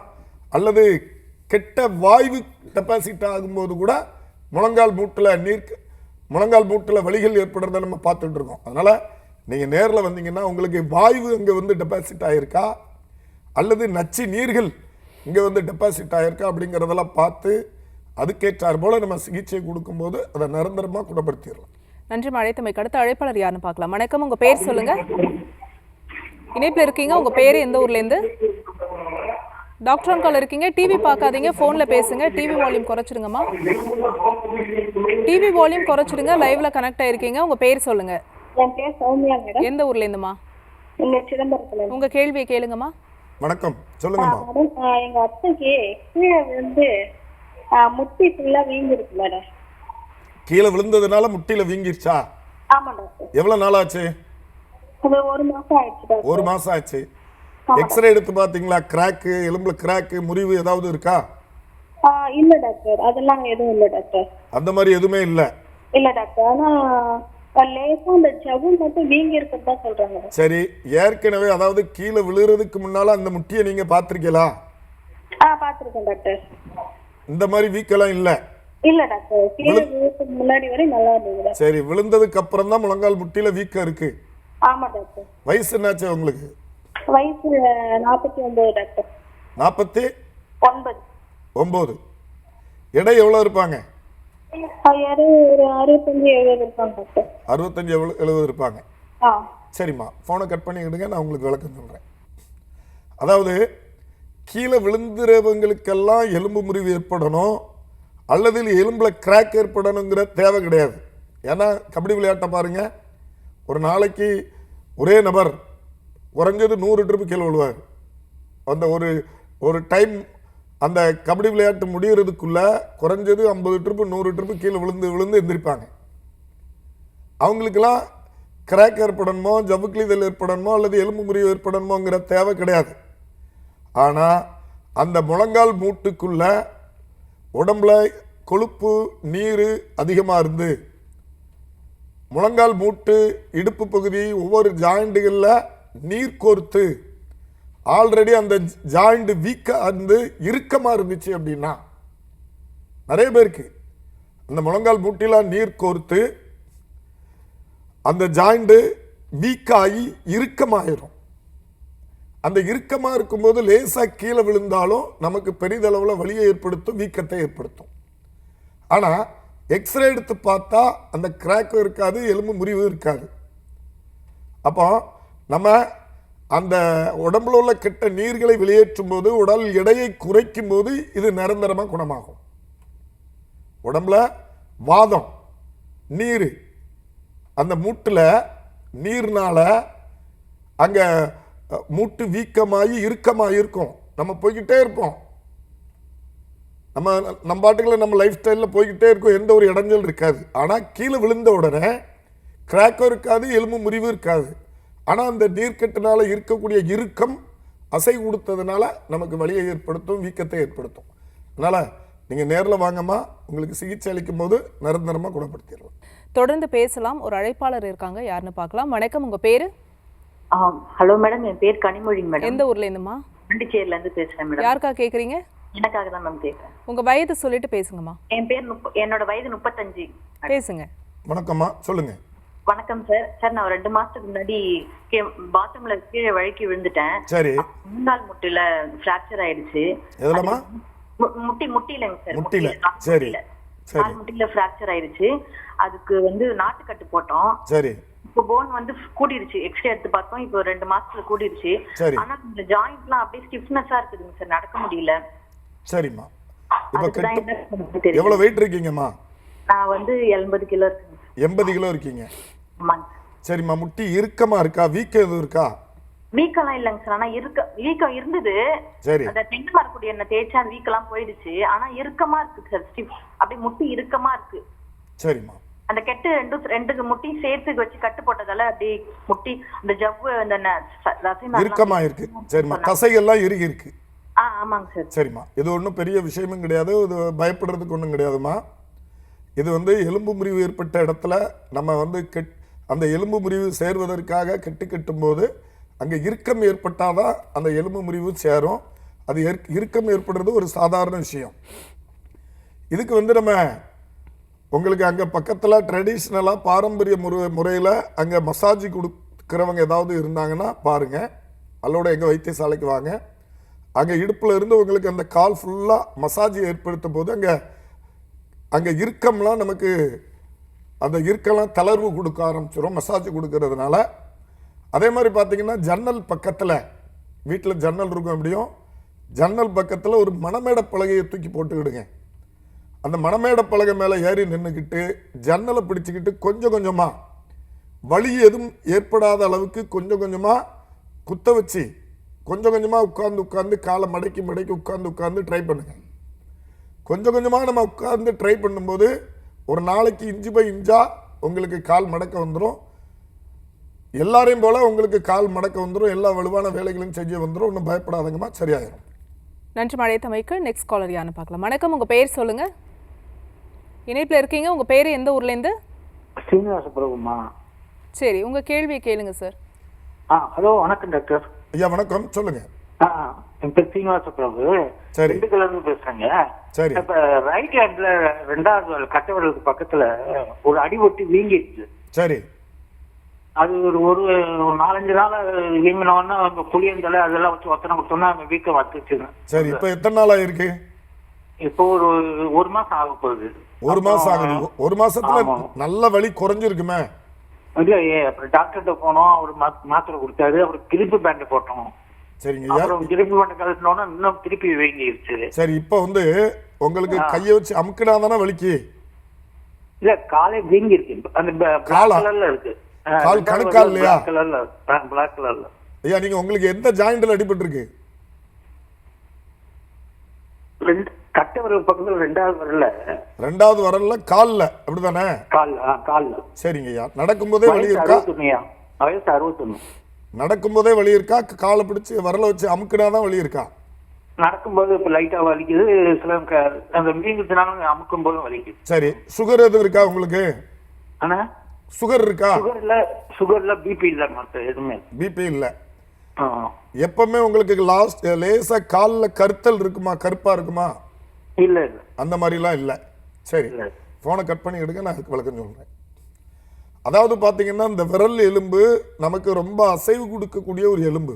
அல்லது கெட்ட வாய்வு டெபாசிட் ஆகும்போது கூட முழங்கால் மூட்டில் வலிகள் ஏற்படுறத நம்ம பார்த்துட்டு இருக்கோம். அதனால நீங்கள் நேரில் வந்தீங்கன்னா உங்களுக்கு வாய்வு அங்கே டெபாசிட் ஆகிருக்கா அல்லது நச்சு நீர்கள் இங்கே டெபாசிட் ஆகிருக்கா அப்படிங்கிறதெல்லாம் பார்த்து அதுக்கேற்றார் போல நம்ம சிகிச்சை கொடுக்கும்போது அதை நிரந்தரமாக குணப்படுத்திடலாம். நன்றி. அழைத்தமைக்கு அடுத்த அழைப்பாளர் யாருன்னு பார்க்கலாம். வணக்கம், உங்க பேர் சொல்லுங்க. இணைப்பில் இருக்கீங்க, உங்க பேரு எந்த ஊர்லேருந்து? டாக்டர் ஆன் கால் இருக்கீங்க. டிவி பார்க்காதீங்க, ஃபோனில் பேசுங்க. டிவி வால்யூம் குறைச்சிடுங்கம்மா. டிவி வால்யூம் குறைச்சிடுங்க. லைவ்ல கனெக்ட் ஆயிருக்கீங்க. உங்க பேர் சொல்லுங்க. என் பேர் சௌமியா மேடம். எந்த ஊர்ல இருந்துமா? இங்க சிதம்பரத்துல. உங்க கேள்வியை கேளுங்கம்மா. வணக்கம், சொல்லுங்கம்மா. எங்க அத்தைக்கு கீழே விழுந்து முட்டி ஃபுல்லா வீங்கி இருக்கு மேடம். கீழே விழுந்ததுனால முட்டியில வீங்கிருச்சா? ஆமா டாக்டர். எவ்வளவு நாள் ஆச்சு? அது 1 மாசம் ஆயிடுச்சு டாக்டர். 1 மாசம் ஆச்சு. எக்ஸ்ரே எடுத்து பாத்தீங்களா? கிராக்கு, எலும்புல கிராக்கு, முறிவு ஏதாவது இருக்கா? இல்ல டாக்டர், அதெல்லாம் எதுவும் இல்ல டாக்டர். அந்த மாதிரி எதுவுமே இல்ல? இல்ல டாக்டர், ஆனா லேசா அந்த ஜவ்வு மட்டும் வீங்கி இருக்கிறதா சொல்றாங்க. சரி, ஏற்கனவே அதாவது கீழே விழுறதுக்கு முன்னால அந்த முட்டியை நீங்க பாத்திருக்கீங்களா? பாத்திருக்கேன் டாக்டர். இந்த மாதிரி வீக்கெல்லாம் இல்ல? இல்ல டாக்டர், கீழே விழுறதுக்கு முன்னாடி வரை நல்லா இருந்தது. சரி, விழுந்ததுக்கு அப்புறம் தான் முழங்கால் முட்டியில வீக்கம் இருக்கு? ஆமா டாக்டர். வயசு என்னாச்சு உங்களுக்கு? வயசு 49 டாக்டர். 49. எடை எவ்வளவு இருப்பாங்க? ஒரு 65-70 இருப்பாங்க டாக்டர். 65-70 இருப்பாங்க. சரிம்மா, போனை கட் பண்ணிக்கிடுங்க, நான் உங்களுக்கு விளக்கம் சொல்றேன். அதாவது கீழே விழுந்துறவங்களுக்கெல்லாம் எலும்பு முறிவு ஏற்படணும் அல்லது எலும்புல கிராக் ஏற்படணுங்கிற தேவை கிடையாது. ஏன்னா கபடி விளையாட்டை பாருங்க, ஒரு நாளைக்கு ஒரே நபர் குறைஞ்சது 100 ட்ரிப்பு கீழே விழுவார். அந்த ஒரு டைம் அந்த கபடி விளையாட்டு முடிகிறதுக்குள்ள குறைஞ்சது 50 ட்ரிப்பு 100 ட்ரிப்பு கீழே விழுந்து எந்திரிப்பாங்க. அவங்களுக்கெல்லாம் கிராக் ஏற்படணுமோ, ஜவ்வுக்கிழிதல் ஏற்படணுமோ அல்லது எலும்பு முறிவு ஏற்படணுமோங்கிற தேவை கிடையாது. ஆனால் அந்த முழங்கால் மூட்டுக்குள்ள உடம்புல கொழுப்பு, நீர் அதிகமாக இருந்து முழங்கால் மூட்டு இடுப்பு பகுதி ஒவ்வொரு ஜாயிண்டுகளில் நீர் கோர்த்து ஆல்ரெடி அந்த ஜாயிண்ட் வீக்காக இருந்து இறுக்கமாக இருந்துச்சு அப்படின்னா, நிறைய பேருக்கு அந்த முழங்கால் மூட்டிலாம் நீர் கோர்த்து அந்த ஜாயிண்ட் வீக்காகி இறுக்கமாயிரும். அந்த இறுக்கமாக இருக்கும்போது லேசாக கீழே விழுந்தாலும் நமக்கு பெரிதளவில் வலியை ஏற்படுத்தும், வீக்கத்தை ஏற்படுத்தும். ஆனால் எக்ஸ்ரே எடுத்து பார்த்தா அந்த கிராக்கும் இருக்காது, எலும்பு முறிவும் இருக்காது. அப்போ நம்ம அந்த உடம்புல உள்ள கெட்ட நீர்களை வெளியேற்றும் போது, உடல் எடையை குறைக்கும் போது இது நிரந்தரமாக குணமாகும். உடம்புல வாதம், நீர், அந்த மூட்டில் நீர்னால அங்க மூட்டு வீக்கமாகி இறுக்கமாக இருக்கும். நம்ம போய்கிட்டே இருப்போம், நம்ம பாட்டுக்குள்ள நம்ம லைஃப் ஸ்டைலில் போய்கிட்டே இருக்கும், எந்த ஒரு இடைஞ்சல் இருக்காது. ஆனால் கீழே விழுந்த உடனே கிராக்கும் இருக்காது, எலும்பு முறிவு இருக்காது. ஆனால் அந்த நீர்க்கட்டுனால இருக்கக்கூடிய இறுக்கம் அசை கொடுத்ததுனால நமக்கு வலியை ஏற்படுத்தும், வீக்கத்தை ஏற்படுத்தும். அதனால் நீங்கள் நேரில் வாங்கம்மா, உங்களுக்கு சிகிச்சை அளிக்கும் போது நிரந்தரமாக குணப்படுத்திடலாம். தொடர்ந்து பேசலாம். ஒரு அழைப்பாளர் இருக்காங்க, யாருன்னு பார்க்கலாம். வணக்கம், உங்க பேரு? ஹலோ மேடம், என் பேர் கனிமொழி மேடம். எந்த ஊர்ல இருந்துமா? பாண்டிச்சேரியில இருந்து பேசுறேன் மேடம். யாருக்கா கேக்குறீங்க? எனக்காக தான் மேம் கேட்குறேன். உங்க வயது சொல்லிட்டு பேசுங்கம்மா. என்னோட வயது 35. பேசுங்க. வணக்கம்மா, சொல்லுங்க. வணக்கம் சார். சார், நான் 2 மாசத்துக்கு முன்னாடி பாத்ரூம்ல கீழே வழுக்கி விழுந்துட்டேன். சரி. முன்னாள் முட்டில பிராக்சர் ஆயிடுச்சு. எதுலமா? முட்டிலங்க சார். முட்டில. சரி சரி. கால் முட்டில பிராக்சர் ஆயிடுச்சு. அதுக்கு நாட்டுக்கட்டு போட்டோம். சரி. இப்போ போன் கூடிருச்சு. எக்ஸ்ரே எடுத்து பார்த்தோம், இப்போ 2 மாசத்துல கூடிருச்சு. ஆனா இந்த ஜாயிண்ட்லாம் அப்படியே ஸ்டிஃப்னஸா இருக்குதுங்க சார், நடக்க முடியல. சரிம்மா. இப்ப எவ்வளவு வெயிட் இருக்கீங்கம்மா? நான் 80 கிலோ இருக்கேன். 80 கிலோ இருக்கீங்க. சரிம்மா. முட்டி இறுக்கமா இருக்கா, வீக்கம் எதுவும் இருக்கா? வீக்கெல்லாம் இல்லைங்க சார், ஆனா வீக்கம் இருந்தது. சரி. அந்த தென்னை மரக்கூடிய என்ன தேய்ச்சா வீக்கெல்லாம் போயிடுச்சு. ஆனா இறுக்கமா இருக்கு சார், அப்படியே முட்டி இறுக்கமா இருக்கு. சரிம்மா. அந்த கெட்டு ரெண்டு முட்டி சேர்த்து வச்சு கட்டு போட்டதால அப்படியே முட்டி அந்த ஜவ்வு அந்த இறுக்கமா இருக்கு. சரிம்மா. தசைகள்லாம் இறுகி இருக்கு. ஆமாங்க சார். சரிம்மா. இது ஒன்றும் பெரிய விஷயமும் கிடையாது, இது பயப்படுறதுக்கு ஒன்றும் கிடையாதுமா. இது எலும்பு முறிவு ஏற்பட்ட இடத்துல நம்ம அந்த எலும்பு முறிவு சேர்வதற்காக கட்டும் போது அங்கே இறுக்கம் ஏற்பட்டாதான் அந்த எலும்பு முறிவு சேரும். அது இறுக்கம் ஏற்படுறது ஒரு சாதாரண விஷயம். இதுக்கு நம்ம உங்களுக்கு அங்கே பக்கத்தில் ட்ரெடிஷ்னலாக பாரம்பரிய முறையில் அங்கே மசாஜ் கொடுக்குறவங்க ஏதாவது இருந்தாங்கன்னா பாருங்கள், அல்லோட எங்கள் வைத்தியசாலைக்கு வாங்க. அங்கே இடுப்பில் இருந்து உங்களுக்கு அந்த கால் ஃபுல்லாக மசாஜ் ஏற்படுத்தும் போது அங்கே இறுக்கம்லாம் நமக்கு அந்த இறுக்கம்லாம் தளர்வு கொடுக்க ஆரம்பிச்சிடும் மசாஜ் கொடுக்கறதுனால. அதே மாதிரி பார்த்தீங்கன்னா ஜன்னல் பக்கத்தில், வீட்டில் ஜன்னல் இருக்கும், எப்படியும் ஜன்னல் பக்கத்தில் ஒரு மணமேடை பலகையை தூக்கி போட்டுக்கிடுங்க. அந்த மணமேடை பலகை மேலே ஏறி நின்றுக்கிட்டு ஜன்னலை பிடிச்சிக்கிட்டு கொஞ்சம் கொஞ்சமாக வலி எதுவும் ஏற்படாத அளவுக்கு கொஞ்சம் கொஞ்சமாக குத்த வச்சு கொஞ்சம் கொஞ்சமாக உட்காந்து காலை மடக்கி உட்காந்து ட்ரை பண்ணுங்கள். கொஞ்சம் கொஞ்சமாக நம்ம உட்காந்து ட்ரை பண்ணும்போது ஒரு நாளைக்கு இன்ச்சு பை இன்ச்சாக உங்களுக்கு கால் மடக்க வந்துடும். எல்லாரையும் போல் உங்களுக்கு கால் மடக்க வந்துடும், எல்லா வலுவான வேலைகளையும் செய்ய வந்துடும். ஒன்றும் பயப்படாதங்கம்மா, சரியாயிரும். நன்றி மழைத்தமைக்கு. நெக்ஸ்ட் காலர் யாருன்னு பார்க்கலாம். வணக்கம், உங்கள் பேர் சொல்லுங்கள். இணைப்பில் இருக்கீங்க, உங்கள் பேர் எந்த ஊர்லேருந்து? ஸ்ரீனிவாச பிரபுமா. சரி, உங்கள் கேள்வியை கேளுங்க சார். ஹலோ, வணக்கம் டாக்டர். ஐயா வணக்கம், சொல்லுங்க. என் பேர் ஸ்ரீனிவாச பிரபு. சரி. இருந்து பேசுறேங்க. சரி. இப்ப ரைட் ஹேண்ட்ல 2வது கட்டை விரலுக்கு பக்கத்துல ஒரு அடி ஒட்டி வீங்கிடுச்சு. சரி. அது ஒரு 4-5 நாள் வீங்கினோன்னா அந்த புளியந்தலை அதெல்லாம் வச்சு ஒத்தனை கொடுத்தோம்னா அந்த வீக்கம் வந்துச்சுங்க. சரி. இப்ப எத்தனை நாளா இருக்கு? இப்போ ஒரு மாசம் ஆக போகுது. 1 மாசம் ஆகுது. 1 மாசத்துல நல்ல வலி குறைஞ்சிருக்குமே? இல்லையே. அப்புறம் டாக்டர்கிட்ட போனோம், அவர் மாத்திரை கொடுத்தாரு, அப்புறம் கிரிப்பு பேண்ட் போட்டோம். சரிங்க. அப்புறம் கிரிப்பு பேண்ட் கழட்டினோன்னா இன்னும் திருப்பி வீங்கிடுச்சு. சரி. இப்ப உங்களுக்கு கையை வச்சு அமுக்கினா தானே வலிக்கு? இல்ல, காலே வீங்கி இருக்கு. அந்த பிளாக் கலர்ல இருக்கு. கால் கணக்கால் இல்லையா? பிளாக் கலர்ல. ஐயா, நீங்க உங்களுக்கு எந்த ஜாயிண்ட்ல அடிபட்டு இருக்கு? கட்டை விரல் பக்கத்துல 2வது விரல்ல. 2வது விரல்ல கால்ல, அப்படிதானே? கால்ல. சரிங்க ஐயா. நடக்கும்போதே வலி இருக்கா? வயசு 61. நடக்கும்போதே வலி இருக்கா? காலை பிடிச்சு விரல வச்சு அமுக்கினாதான் வலி இருக்கா? நடக்கும்போது இப்ப லைட்டா வலிக்குது, சில அந்த மீங்குனாலும் அமுக்கும் போதும் வலிக்குது. சரி. சுகர் எதுவும் இருக்கா உங்களுக்கு? ஆனா சுகர் இருக்கா? சுகர்ல பிபி இல்ல, மத்த எதுவுமே பிபி இல்ல. எப்பவுமே உங்களுக்கு லேசா கால்ல கருத்தல் இருக்குமா, கருப்பா இருக்குமா? இல்ல. அந்த மாதிரிலாம் இல்ல. சரி, போனை கட் பண்ணி எடுங்க, நான் அதுக்கு விளக்கம் சொல்றேன். அதாவது பாத்தீங்கன்னா இந்த விரல் எலும்பு நமக்கு ரொம்ப அசைவு கொடுக்கக்கூடிய ஒரு எலும்பு.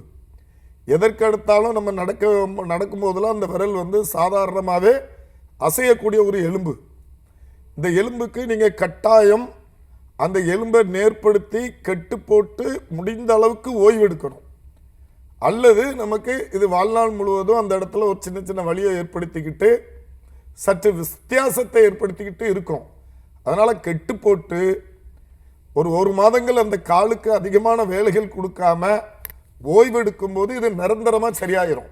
எதற்கு எடுத்தாலும் நம்ம நடக்கும் போதெல்லாம் அந்த விரல் சாதாரணமாகவே அசையக்கூடிய ஒரு எலும்பு. இந்த எலும்புக்கு நீங்க கட்டாயம் அந்த எலும்பை நேர்படுத்தி கட்டு போட்டு முடிந்த அளவுக்கு ஓய்வு எடுக்கணும். அல்லது நமக்கு இது வாழ்நாள் முழுவதும் அந்த இடத்துல ஒரு சின்ன சின்ன வலியை ஏற்படுத்திக்கிட்டு சற்று வித்தியாசத்தை ஏற்படுத்திக்கிட்டு இருக்கும். அதனால் கெட்டு போட்டு ஒரு மாதங்கள் அந்த காலுக்கு அதிகமான வேலைகள் கொடுக்காம ஓய்வெடுக்கும் போது இது நிரந்தரமாக சரியாயிரும்.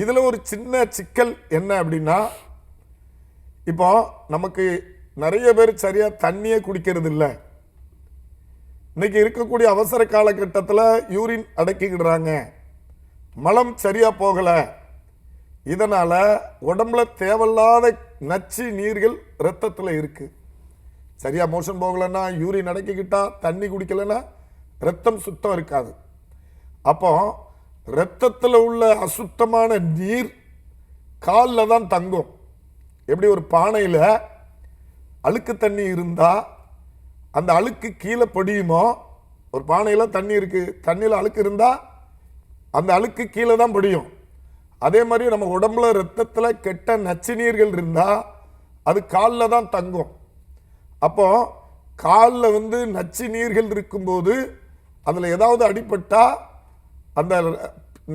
இதில் ஒரு சின்ன சிக்கல் என்ன அப்படின்னா, இப்போ நமக்கு நிறைய பேர் சரியாக தண்ணியே குடிக்கிறது இல்லை. இன்னைக்கு இருக்கக்கூடிய அவசர காலகட்டத்தில் யூரின் அடக்கிக்கிடுறாங்க, மலம் சரியாக போகலை. இதனால் உடம்புல தேவையில்லாத நச்சு நீர்கள் ரத்தத்தில் இருக்குது. சரியாக மோஷன் போகலைன்னா, யூரின் அடக்கிக்கிட்டா, தண்ணி குடிக்கலைன்னா ரத்தம் சுத்தம் இருக்காது. அப்போ ரத்தத்தில் உள்ள அசுத்தமான நீர் காலில் தான் தங்கும். எப்படி ஒரு பானையில் அழுக்கு தண்ணி இருந்தால் அந்த அழுக்கு கீழே படியுமோ, ஒரு பானையில் தண்ணி இருக்குது, தண்ணியில் அழுக்கு இருந்தால் அந்த அழுக்கு கீழே தான் படியும். அதே மாதிரி நம்ம உடம்புல ரத்தத்தில் கெட்ட நச்சு நீர்கள் இருந்தால் அது காலில் தான் தங்கும். அப்போ காலில் நச்சு நீர்கள் இருக்கும்போது அதில் ஏதாவது அடிபட்டால் அந்த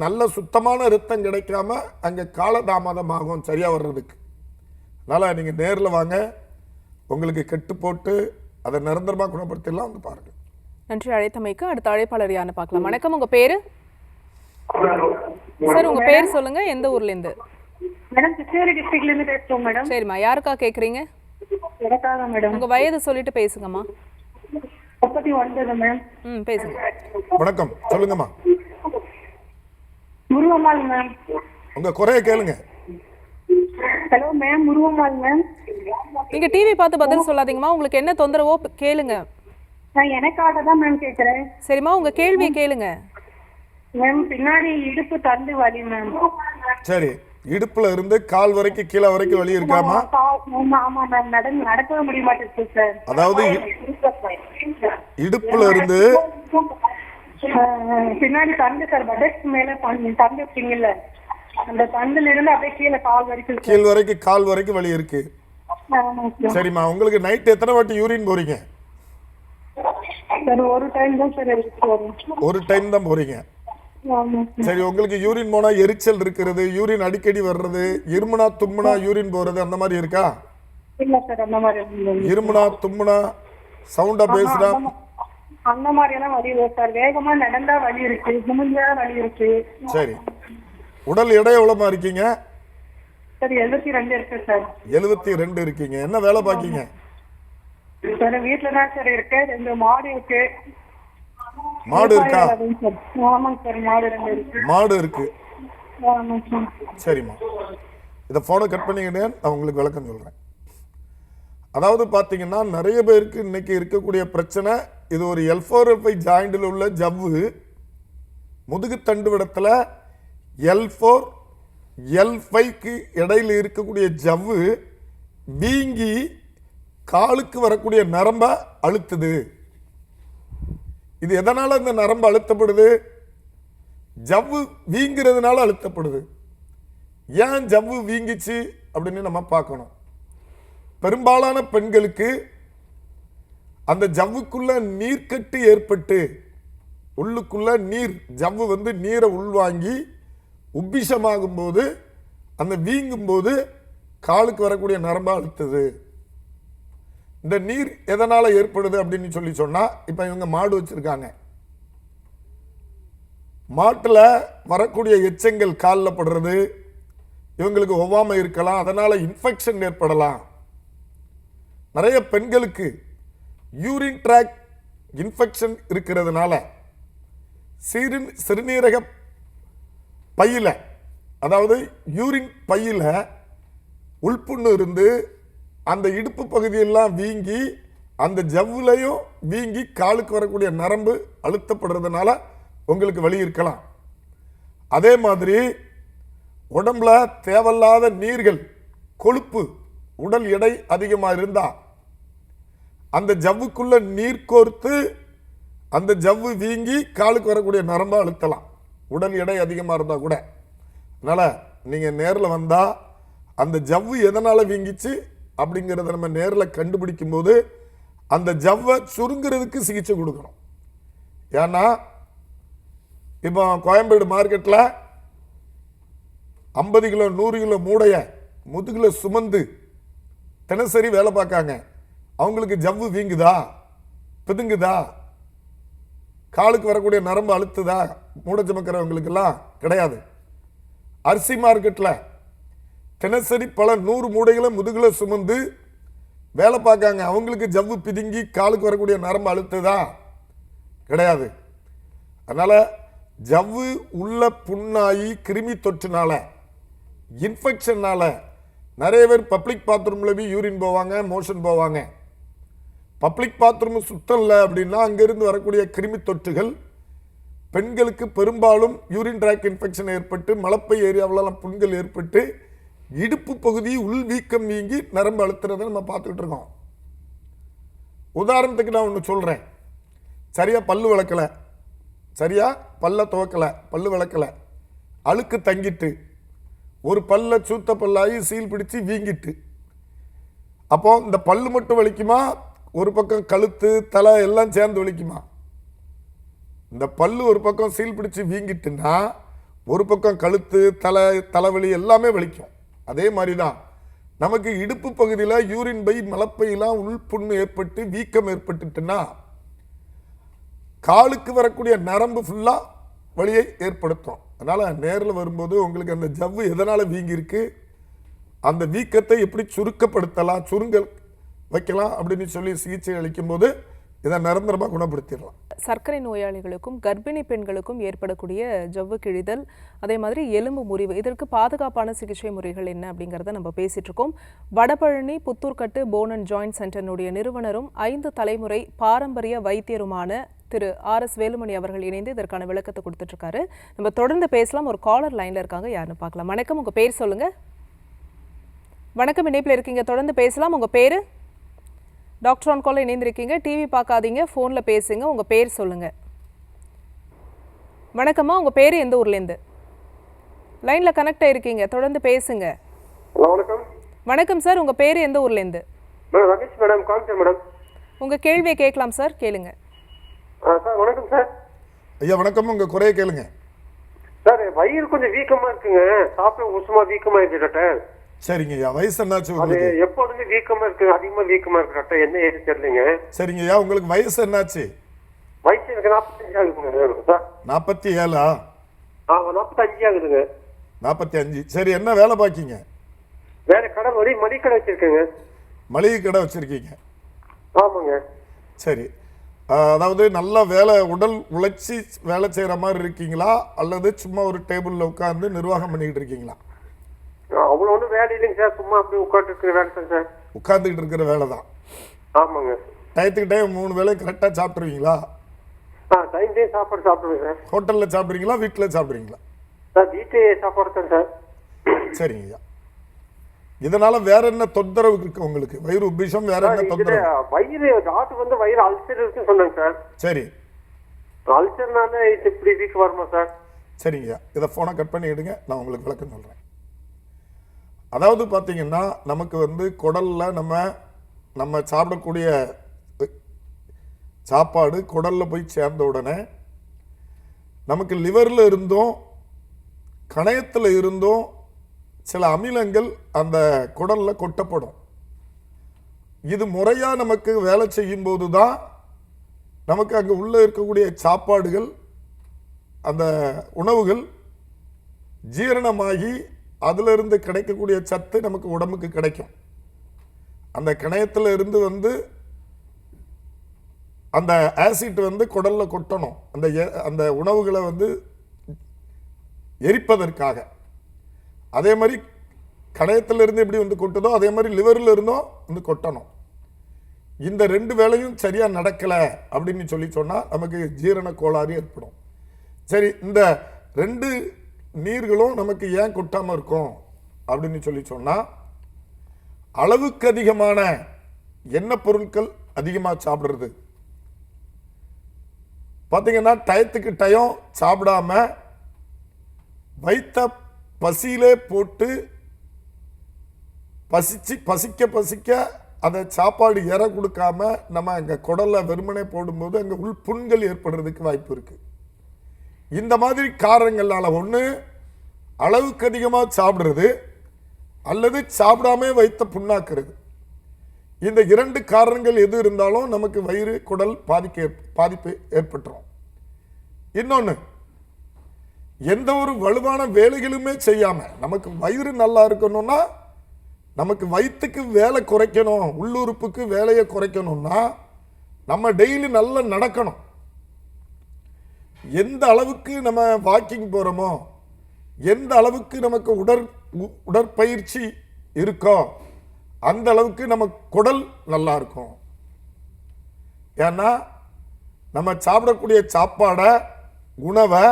நல்ல சுத்தமான ரத்தம் கிடைக்காம அங்கே காலதாமதமாகும் சரியாக வர்றதுக்கு. அதனால் நீங்கள் நேரில் வாங்க, உங்களுக்கு கெட்டு போட்டு அதை நிரந்தரமாக குணப்படுத்திடலாம், வந்து பாருங்க. நன்றி அழைத்தமைக்கு. அடுத்த அழைப்பாளர் யாருன்னு பார்க்கலாம். வணக்கம், உங்க பேரு? சார் உங்க பேர் சொல்லுங்க, எந்த ஊர்ல இருந்து? மேடம் கிருஷ்ணகிரி டிஸ்ட்ரிக்ட்ல இருந்து பேசுறோம் மேடம். சரிம்மா, யாருக்கா கேக்குறீங்க? எனக்காக மேடம். உங்க வயது சொல்லிட்டு பேசுங்கம்மா. 39 மேம். பேசுங்க. வணக்கம், சொல்லுங்கம்மா. முருகம்மாள் மேம். உங்க குறைய கேளுங்க. Hello ma'am, Murugammal ma'am. நீங்க டிவி பார்த்து பதில் சொல்லாதீங்கம்மா, உங்களுக்கு என்ன தொந்தரவோ கேளுங்க. நான் எனக்காக தான் மேம் கேக்குறேன். சரிம்மா, உங்க கேள்வியை கேளுங்க. மேம் பின்னாடி இடுப்பு தண்டு வலி மேம். சரி, இடுப்புல இருந்து கால் வரைக்கும் கீழே வரைக்கும் வலி இருக்காமா? ஆமா மேம், நடக்கவே முடிய மாட்டேங்குது சார். அதாவது இடுப்புல இருந்து பின்னாடி தண்டு சார், பட்டக்ஸ் மேல தண்டு வச்சிங்கல்ல, அந்த தண்டுல இருந்து அப்படியே கீழே கால் வரைக்கும் கீழ் வரைக்கும் கால் வரைக்கும் வலி இருக்கு. சரிம்மா, உங்களுக்கு நைட் எத்தனை வாட்டி யூரின் போறீங்க? சார் ஒரு டைம் தான் சார் இருக்கு. ஒரு டைம் தான் போறீங்க. சரி, உங்களுக்கு யூரின் போனா எரிச்சல் இருக்கிறது, யூரின் அடிக்கடி வர்றது, இருமுனா தும்முனா யூரின் போறது, அந்த மாதிரி இருக்கா? இல்ல சார், அந்த மாதிரி இருமுனா தும்முனா சவுண்டா பேசுறா அந்த மாதிரி எல்லாம் வலி இல்லை சார். வேகமா நடந்தா வலி இருக்கு, குமிஞ்சா வலி இருக்கு. சரி, உடல் எடை எவ்வளவுமா இருக்கீங்க? சார் 72 இருக்கு சார். 72 இருக்கீங்க. என்ன வேலை பாக்கீங்க? சார் வீட்டுல தான் சார் இருக்கு, 2 மாடு இருக்கு. மாடு இருக்கா? ஆமாங்க சார், மாடு 2 இருக்கு. மாடு இருக்கு. ஆமாங்க சார். சரிம்மா, இதை போனை கட் பண்ணிக்கிட்டே நான் உங்களுக்கு விளக்கம் சொல்றேன். அதாவது பாத்தீங்கன்னா, நிறைய பேருக்கு இன்னைக்கு இருக்கக்கூடிய பிரச்சனை இது. ஒரு L4 L5 ஜாயிண்டில் உள்ள ஜவ்வு முதுகு தண்டுவிடத்துல L4 L5க்கு இடையில இருக்கக்கூடிய ஜவ்வு வீங்கி காலுக்கு வரக்கூடிய நரம்ப அழுத்துது. இது எதனால இந்த நரம்பு அழுத்தப்படுது? ஜவ்வு வீங்கிறதுனால அழுத்தப்படுது. ஏன் ஜவ்வு வீங்கிச்சு அப்படின்னு நம்ம பார்க்கணும். பெரும்பாலான பெண்களுக்கு அந்த ஜவ்வுக்குள்ள நீர்க்கட்டு ஏற்பட்டு உள்ளுக்குள்ள நீர் ஜவ்வு நீரை உள்வாங்கி உப்பிஷமாகும் போது அந்த வீங்கும் போது காலுக்கு வரக்கூடிய நரம்பு அழுத்துது. இந்த நீர் எதனால ஏற்படுது அப்படின்னு சொன்னா, இப்ப இவங்க மாடு வச்சிருக்காங்க, மாட்டுல வரக்கூடிய எச்சங்கள் காலில் படுறது, இவங்களுக்கு ஒவ்வாமை இருக்கலாம், அதனால இன்ஃபெக்ஷன் ஏற்படலாம். நிறைய பெண்களுக்கு யூரின் ட்ராக் இன்ஃபெக்ஷன் இருக்கிறதுனால சிறுநீரக பையில, அதாவது யூரின் பையில உள்புண்ணு இருந்து அந்த இடுப்பு பகுதியெல்லாம் வீங்கி அந்த ஜவ்வுலையும் வீங்கி காலுக்கு வரக்கூடிய நரம்பு அழுத்தப்படுறதுனால உங்களுக்கு வலி இருக்கலாம். அதே மாதிரி உடம்புல தேவையில்லாத நீர்கள், கொழுப்பு, உடல் எடை அதிகமாக இருந்தா அந்த ஜவ்வுக்குள்ள நீர் கோர்த்து அந்த ஜவ்வு வீங்கி காலுக்கு வரக்கூடிய நரம்பை அழுத்தலாம், உடல் எடை அதிகமாக இருந்தா கூட. அதனால நீங்க நேரில் வந்தா அந்த ஜவ்வு எதனால வீங்கிச்சு அப்படிங்கிறத நம்ம நேரில் கண்டுபிடிக்கும் போது அந்த ஜவ்வை சுருங்கிறதுக்கு சிகிச்சை கொடுக்கணும். ஏன்னா இப்போ கோயம்பேடு மார்க்கெட்டில் 50 கிலோ 100 கிலோ மூடைய முதுகுல சுமந்து தினசரி வேலை பார்க்காங்க. அவங்களுக்கு ஜவ்வு வீங்குதா, பிதுங்குதா, காலுக்கு வரக்கூடிய நரம்பு அழுத்துதா? மூட சுமக்கிறவங்களுக்கெல்லாம் கிடையாது. அரிசி மார்க்கெட்டில் தினசரி பல 100 மூடைகளை முதுகுல சுமந்து வேலை பார்க்காங்க. அவங்களுக்கு ஜவ்வு பிதுங்கி காலுக்கு வரக்கூடிய நரம்பு அழுத்துதா? கிடையாது. அதனால் ஜவ்வு உள்ள புண்ணாகி கிருமி தொற்றுனால, இன்ஃபெக்ஷன்னால நிறைய பேர் பப்ளிக் பாத்ரூமில் போய் யூரின் போவாங்க, மோஷன் போவாங்க. பப்ளிக் பாத்ரூம் சுத்தம் இல்லை அப்படின்னா அங்கிருந்து வரக்கூடிய கிருமி தொற்றுகள் பெண்களுக்கு பெரும்பாலும் யூரின் ட்ராக் இன்ஃபெக்ஷன் ஏற்பட்டு மலப்பை ஏரியாவிலலாம் புண்கள் ஏற்பட்டு இடுப்பு பகுதி உள் வீக்கம் வீங்கி நரம்பு அழுத்துறதை நம்ம பார்த்துக்கிட்டு இருக்கோம். உதாரணத்துக்கு நான் ஒன்று சொல்கிறேன். சரியாக பல்லு விளக்கலை, சரியாக பல்ல துவக்கலை, பல்லு விளக்கலை, அழுக்கு தங்கிட்டு ஒரு பல்ல சூத்த பல்லாகி சீல் பிடிச்சி வீங்கிட்டு, அப்போ இந்த பல்லு மட்டும் வலிக்குமா, ஒரு பக்கம் கழுத்து தலை எல்லாம் சேர்ந்து வலிக்குமா? இந்த பல்லு ஒரு பக்கம் சீல் பிடிச்சி வீங்கிட்டுன்னா ஒரு பக்கம் கழுத்து தலைவலி எல்லாமே வலிக்கும். அதே மாதிரி தான் நமக்கு இடுப்பு பகுதியில் யூரின் பை மலப்பையெல்லாம் உள்புண்ணு ஏற்பட்டு வீக்கம் ஏற்பட்டுட்டுன்னா காலுக்கு வரக்கூடிய நரம்பு ஃபுல்லாக வலியை ஏற்படுத்தும். அதனால் நேரில் வரும்போது உங்களுக்கு அந்த ஜவ்வு எதனால் வீங்கியிருக்கு, அந்த வீக்கத்தை எப்படி சுருக்கப்படுத்தலாம், சுருங்க வைக்கலாம் அப்படின்னு சொல்லி சிகிச்சை அளிக்கும் போது இதை நிரந்தரமாக குணப்படுத்திடலாம். சர்க்கரை நோயாளிகளுக்கும் கர்ப்பிணி பெண்களுக்கும் ஏற்படக்கூடிய ஜவ்வு கிழிதல், அதே மாதிரி எலும்பு முறிவு, இதற்கு பாதுகாப்பான சிகிச்சை முறைகள் என்ன அப்படிங்கிறத நம்ம பேசிட்டு இருக்கோம். Vadapalani Puthurkattu bone and joint சென்டரினுடைய நிறுவனரும் 5 தலைமுறை பாரம்பரிய வைத்தியருமான திரு RS வேலுமணி அவர்கள் இணைந்து இதற்கான விளக்கத்தை கொடுத்துட்டு இருக்காரு. நம்ம தொடர்ந்து பேசலாம். ஒரு காலர் லைன்ல இருக்காங்க, யாருன்னு பார்க்கலாம். வணக்கம், உங்க பேர் சொல்லுங்க. வணக்கம், இணைப்பில் இருக்கீங்க, தொடர்ந்து பேசலாம். உங்க பேரு? டாக்டர் ஆன் கால் இணைந்திருக்கீங்க, டிவி பார்க்காதீங்க, ஃபோனில் பேசுங்க. உங்கள் பேர் சொல்லுங்கள். வணக்கம்மா, உங்கள் பேர் எந்த ஊர்லேருந்து? லைனில் கனெக்ட் ஆகிருக்கீங்க, தொடர்ந்து பேசுங்க. வணக்கம். வணக்கம் சார், உங்கள் பேர் எந்த ஊர்லேருந்து? ரமேஷ் மேடம், காமிச்சேன் மேடம். உங்கள் கேள்வியை கேட்கலாம் சார், கேளுங்க. சார் வணக்கம் சார். ஐயா வணக்கம், உங்கள் குறைய கேளுங்க. சார் வயிறு கொஞ்சம் வீக்கமாக இருக்குங்க, சாப்பிட உசுமா வீக்கமாக இருக்கு டாக்டர். சரிங்க ஐயா, வயசு என்னாச்சு அது உங்களுக்கு? எப்போதுமே வீக்கமா இருக்கு, அதிகமா வீக்கமா இருக்கு டாக்டர், என்ன ஏது தெரியலங்க. சரிங்க ஐயா, உங்களுக்கு வயசு என்னாச்சு? வயசு எனக்கு 45 ஆகுதுங்க சார். 47? 45 ஆகுதுங்க. 45. சரி, என்ன வேலை பார்க்கீங்க? வேற கடை மளிகை கடை வச்சிருக்கேங்க. மளிகை கடை வச்சிருக்கீங்க? ஆமாங்க. சரி, அதாவது நல்ல வேலை, உடல் உழைச்சி வேலை செய்கிற மாதிரி இருக்கீங்களா, அல்லது சும்மா ஒரு டேபிளில் உட்காந்து நிர்வாகம் பண்ணிக்கிட்டு இருக்கீங்களா? அவ்வளோ ஒன்றும் வேலை இல்லைங்க சார், சும்மா அப்படியே உட்காந்து இருக்கிற வேலை தான் சார். உட்காந்துக்கிட்டு இருக்கிற வேலை தான். ஆமாங்க. டயத்துக்கு டைம் 3 வேளை கரெக்டாக சாப்பிட்ருவீங்களா? டைம் சாப்பாடு சாப்பிடுவேன் சார். ஹோட்டலில் சாப்பிட்றீங்களா, வீட்டில் சாப்பிட்றீங்களா? சார் வீட்டு சாப்பாடு தான் சார். சரிங்க ஐயா, இதனால வேற என்ன தொந்தரவு இருக்கு உங்களுக்கு? வயிறு உபிஷம், வேற என்ன தொந்தரவு? வயிறு டாக்டர் வயிறு அல்சர் இருக்குன்னு சொன்னாங்க சார். சரி, அல்சர்னால இது இப்படி வீக் வருமா சார்? சரிங்க ஐயா, இதை ஃபோனை கட் பண்ணி எடுங்க, நான் உங்களுக்கு விளக்கம் சொல்கிறேன். அதாவது பார்த்தீங்கன்னா நமக்கு குடலில் நம்ம சாப்பிடக்கூடிய சாப்பாடு குடலில் போய் சேர்ந்த உடனே நமக்கு லிவரில் இருந்தும் கணையத்தில் இருந்தும் சில அமிலங்கள் அந்த குடலில் கொட்டப்படும். இது முறையாக நமக்கு வேலை செய்யும் போது தான் நமக்கு அங்கே உள்ளே இருக்கக்கூடிய சாப்பாடுகள், அந்த உணவுகள் ஜீரணமாகி அதிலிருந்து கிடைக்கக்கூடிய சத்து நமக்கு உடம்புக்கு கிடைக்கும். அந்த கணையத்தில் இருந்து அந்த ஆசிட் குடலில் கொட்டணும், அந்த உணவுகளை எரிப்பதற்காக. அதே மாதிரி கணையத்திலிருந்து எப்படி கொட்டுதோ அதே மாதிரி லிவரில் இருந்தும் கொட்டணும். இந்த 2 வேளையும் சரியாக நடக்கலை அப்படின்னு சொன்னால் நமக்கு ஜீரண கோளாறு ஏற்படும். சரி, இந்த 2 நீர்களும் நமக்கு ஏன் கொட்டாமல் இருக்கும் அப்படின்னு சொன்னால், அளவுக்கு அதிகமான எண்ணெய் பொருட்கள் அதிகமாக சாப்பிட்றது. பார்த்தீங்கன்னா டயத்துக்கு டயம் சாப்பிடாம வைத்த பசியிலே போட்டு பசிக்க அந்த சாப்பாடு ஏற கொடுக்காம நம்ம அங்கே குடலை வெறுமனே போடும்போது அங்கே உள் புண்கள் ஏற்படுறதுக்கு வாய்ப்பு இருக்குது. இந்த மாதிரி காரணங்களால ஒன்று அளவுக்கு அதிகமாக சாப்பிடுறது அல்லது சாப்பிடாம வைத்த புண்ணாக்குறது. இந்த 2 காரணங்கள் எது இருந்தாலும் நமக்கு வயிறு குடல் பாதிப்பு ஏற்பட்டுரும். இன்னொன்று, எந்த ஒரு வலுவான வேலைகளுமே செய்யாம நமக்கு வயிறு நல்லா இருக்கணும்னா, நமக்கு வயிற்றுக்கு வேலை குறைக்கணும், உள்ளுறுப்புக்கு வேலையை குறைக்கணும்னா நம்ம டெய்லி நல்லா நடக்கணும். எந்த அளவுக்கு நம்ம வாக்கிங் போகிறோமோ, எந்த அளவுக்கு நமக்கு உடற்பயிற்சி இருக்கோ அந்த அளவுக்கு நம்ம குடல் நல்லா இருக்கும். ஏன்னா நம்ம சாப்பிடக்கூடிய சாப்பாடை, உணவை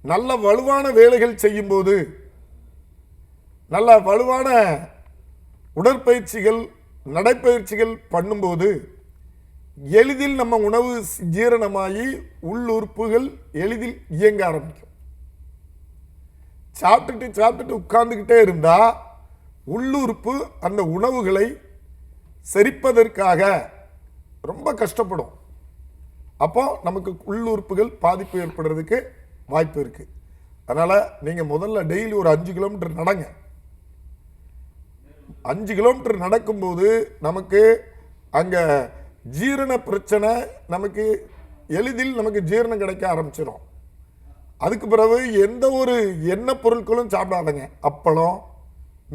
நல்ல வலுவான வேலைகள் செய்யும்போது, நல்ல வலுவான உடற்பயிற்சிகள் நடைப்பயிற்சிகள் பண்ணும்போது எளிதில் நம்ம உணவு ஜீரணமாகி உள்ளுறுப்புகள் எளிதில் இயங்க ஆரம்பிக்கும். சாப்பிட்டுட்டு உட்கார்ந்துக்கிட்டே இருந்தா உள்ளுறுப்பு அந்த உணவுகளை செரிப்பதற்காக ரொம்ப கஷ்டப்படும். அப்போ நமக்கு உள்ளுறுப்புகள் பாதிப்பு ஏற்படுறதுக்கு வாய்ப்பு இருக்கு. அதனால நீங்க முதல்ல டெய்லி ஒரு 5 கிலோமீட்டர் நடங்க. 5 கிலோமீட்டர் நடக்கும்போது நமக்கு அங்க ஜீரண பிரச்சனை நமக்கு எளிதில் நமக்கு ஜீரணம் கிடைக்க ஆரம்பிச்சிடும். அதுக்கு பிறகு எந்த ஒரு எண்ணெய் பொருட்களும் சாப்பிடாதங்க. அப்பளம்,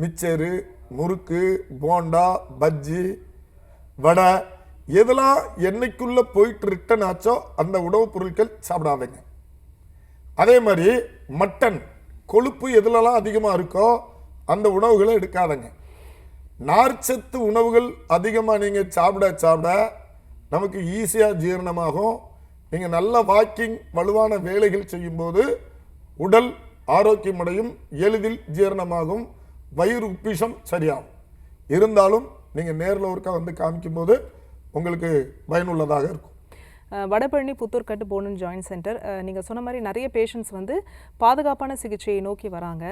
மிச்சரு, முறுக்கு, போண்டா, பஜ்ஜி, வடை, எதெல்லாம் எண்ணெய்க்குள்ள போயிட்டு ரிட்டன் ஆச்சோ அந்த உணவுப் பொருட்கள் சாப்பிடாதீங்க. அதே மாதிரி மட்டன், கொழுப்பு எதுலலாம் அதிகமாக இருக்கோ அந்த உணவுகளை எடுக்காதங்க. நார்ச்சத்து உணவுகள் அதிகமாக நீங்கள் சாப்பிட நமக்கு ஈஸியாக ஜீரணமாகும். நீங்கள் நல்ல வாக்கிங், வலுவான வேலைகள் செய்யும்போது உடல் ஆரோக்கியமடையும், எளிதில் ஜீரணமாகும், வயிறு உப்பிஷம் சரியாகும். இருந்தாலும் நீங்கள் நேரில் ஒருக்கா வந்து காமிக்கும்போது உங்களுக்கு பயனுள்ளதாக இருக்கும். Vadapalani Puthurkattu bone and joint centre, நீங்கள் சொன்ன மாதிரி நிறைய பேஷண்ட்ஸ் வந்து பாதுகாப்பான சிகிச்சையை நோக்கி வராங்க.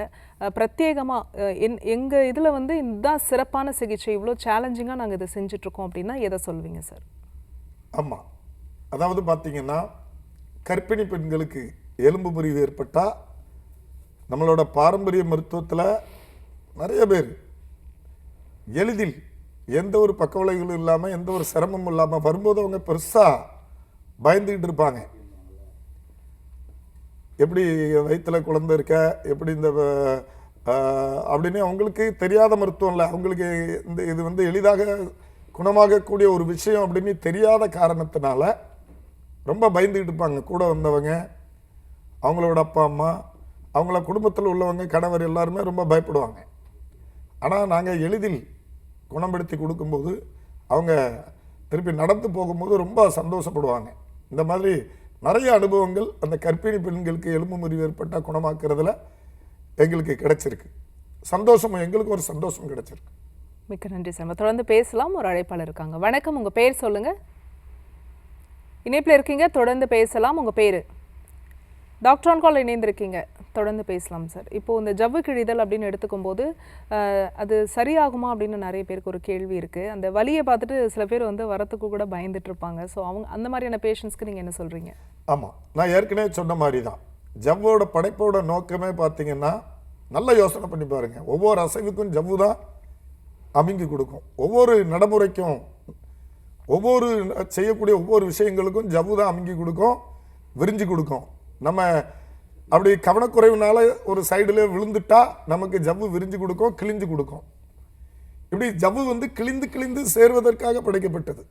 பிரத்யேகமாக எங்கள் இதில் வந்து இதுதான் சிறப்பான சிகிச்சை, இவ்வளோ சேலஞ்சிங்காக நாங்கள் இதை செஞ்சிட்ருக்கோம் அப்படின்னா எதை சொல்வீங்க சார்? ஆமாம், அதாவது பார்த்தீங்கன்னா கர்ப்பிணி பெண்களுக்கு எலும்பு முறிவு ஏற்பட்டால் நம்மளோட பாரம்பரிய மருத்துவத்தில் நிறைய பேர் எளிதில் எந்த ஒரு பக்க விளைவுகளும் இல்லாமல், எந்த ஒரு சிரமமும் இல்லாமல் வரும்போது அவங்க பெருசாக பயந்துக்கிட்டு இருப்பாங்க. எப்படி வயிற்றுல குழந்தை இருக்க, எப்படி இந்த அப்படின்னு அவங்களுக்கு தெரியாத மருத்துவம் இல்லை. அவங்களுக்கு இந்த இது வந்து எளிதாக குணமாகக்கூடிய ஒரு விஷயம் அப்படின்னு தெரியாத காரணத்தினால ரொம்ப பயந்துக்கிட்டு இருப்பாங்க. கூட வந்தவங்க, அவங்களோட அப்பா அம்மா, அவங்கள குடும்பத்தில் உள்ளவங்க, கணவர் எல்லாருமே ரொம்ப பயப்படுவாங்க. ஆனால் நாங்கள் எளிதில் குணப்படுத்தி கொடுக்கும்போது அவங்க திருப்பி நடந்து போகும்போது ரொம்ப சந்தோஷப்படுவாங்க. இந்த மாதிரி நிறைய அனுபவங்கள் அந்த கர்ப்பிணி பெண்களுக்கு எலும்பு முறிவு ஏற்பட்டால் குணமாக்குறதுல எங்களுக்கு கிடைச்சிருக்கு. சந்தோஷம், எங்களுக்கு ஒரு சந்தோஷம் கிடைச்சிருக்கு. மிக்க நன்றி சார். தொடர்ந்து பேசலாம். ஒரு அழைப்பாளர் இருக்காங்க. வணக்கம், உங்கள் பேர் சொல்லுங்க. இணைப்பில் இருக்கீங்க, தொடர்ந்து பேசலாம். உங்கள் பேர்? டாக்டர் ஆன் கால் இணைந்திருக்கீங்க, தொடர்ந்து பேசலாம் சார். இப்போது இந்த ஜவ்வு கிழிதல் அப்படின்னு எடுத்துக்கும் போது அது சரியாகுமா அப்படின்னு நிறைய பேருக்கு ஒரு கேள்வி இருக்குது. அந்த வலியை பார்த்துட்டு சில பேர் வந்து வரத்துக்கு கூட பயந்துட்டு இருப்பாங்க. ஸோ அவங்க அந்த மாதிரியான பேஷண்ட்ஸ்க்கு நீங்கள் என்ன சொல்கிறீங்க? ஆமாம், நான் ஏற்கனவே சொன்ன மாதிரி தான். ஜவ்வோட படைப்போட நோக்கமே பார்த்தீங்கன்னா, நல்லா யோசனை பண்ணி பாருங்கள். ஒவ்வொரு அசைவுக்கும் ஜவ்வு தான் அமுங்கி கொடுக்கும். ஒவ்வொரு நடைமுறைக்கும், ஒவ்வொரு செய்யக்கூடிய ஒவ்வொரு விஷயங்களுக்கும் ஜவ்வு தான் அமுங்கி கொடுக்கும், விரிஞ்சு கொடுக்கும். நம்ம அப்படி கவனக்குறைவுனால ஒரு சைடில் விழுந்துட்டா நமக்கு ஜவ்வு விரிஞ்சு கொடுக்கும், கிழிஞ்சு கொடுக்கும். இப்படி ஜவ்வு வந்து கிழிந்து கிழிந்து சேர்வதற்காக படைக்கப்பட்டது.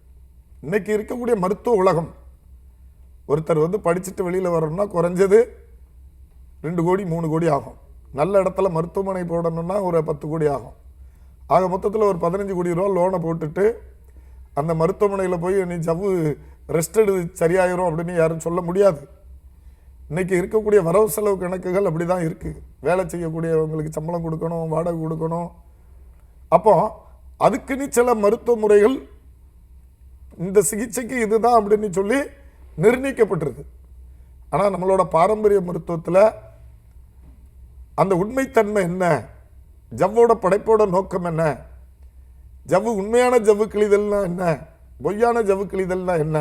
இன்னைக்கு இருக்கக்கூடிய மருத்துவ உலகம், ஒருத்தர் வந்து படிச்சுட்டு வெளியில் வரணும்னா குறைஞ்சது 2 கோடி 3 கோடி ஆகும். நல்ல இடத்துல மருத்துவமனை போடணும்னா ஒரு 10 கோடி ஆகும். ஆக மொத்தத்தில் ஒரு 15 கோடி ரூபா லோனை போட்டுட்டு அந்த மருத்துவமனையில் போய் நீ ஜவ்வு ரெஸ்ட் எடு சரியாயிரும் அப்படின்னு யாரும் சொல்ல முடியாது. இன்னைக்கு இருக்கக்கூடிய வரவு செலவு கணக்குகள் அப்படி தான் இருக்குது. வேலை செய்யக்கூடியவங்களுக்கு சம்பளம் கொடுக்கணும், வாடகை கொடுக்கணும். அப்போ அதுக்குன்னு சில மருத்துவ முறைகள், இந்த சிகிச்சைக்கு இதுதான் அப்படின்னு சொல்லி நிர்ணயிக்கப்பட்டிருக்கு. ஆனால் நம்மளோட பாரம்பரிய மருத்துவத்தில் அந்த உண்மைத்தன்மை என்ன, ஜவ்வோட படைப்போட நோக்கம் என்ன, ஜவ்வு உண்மையான ஜவ்வு கிழிதல்னா என்ன, பொய்யான ஜவ்வு கிழிதல்னா என்ன,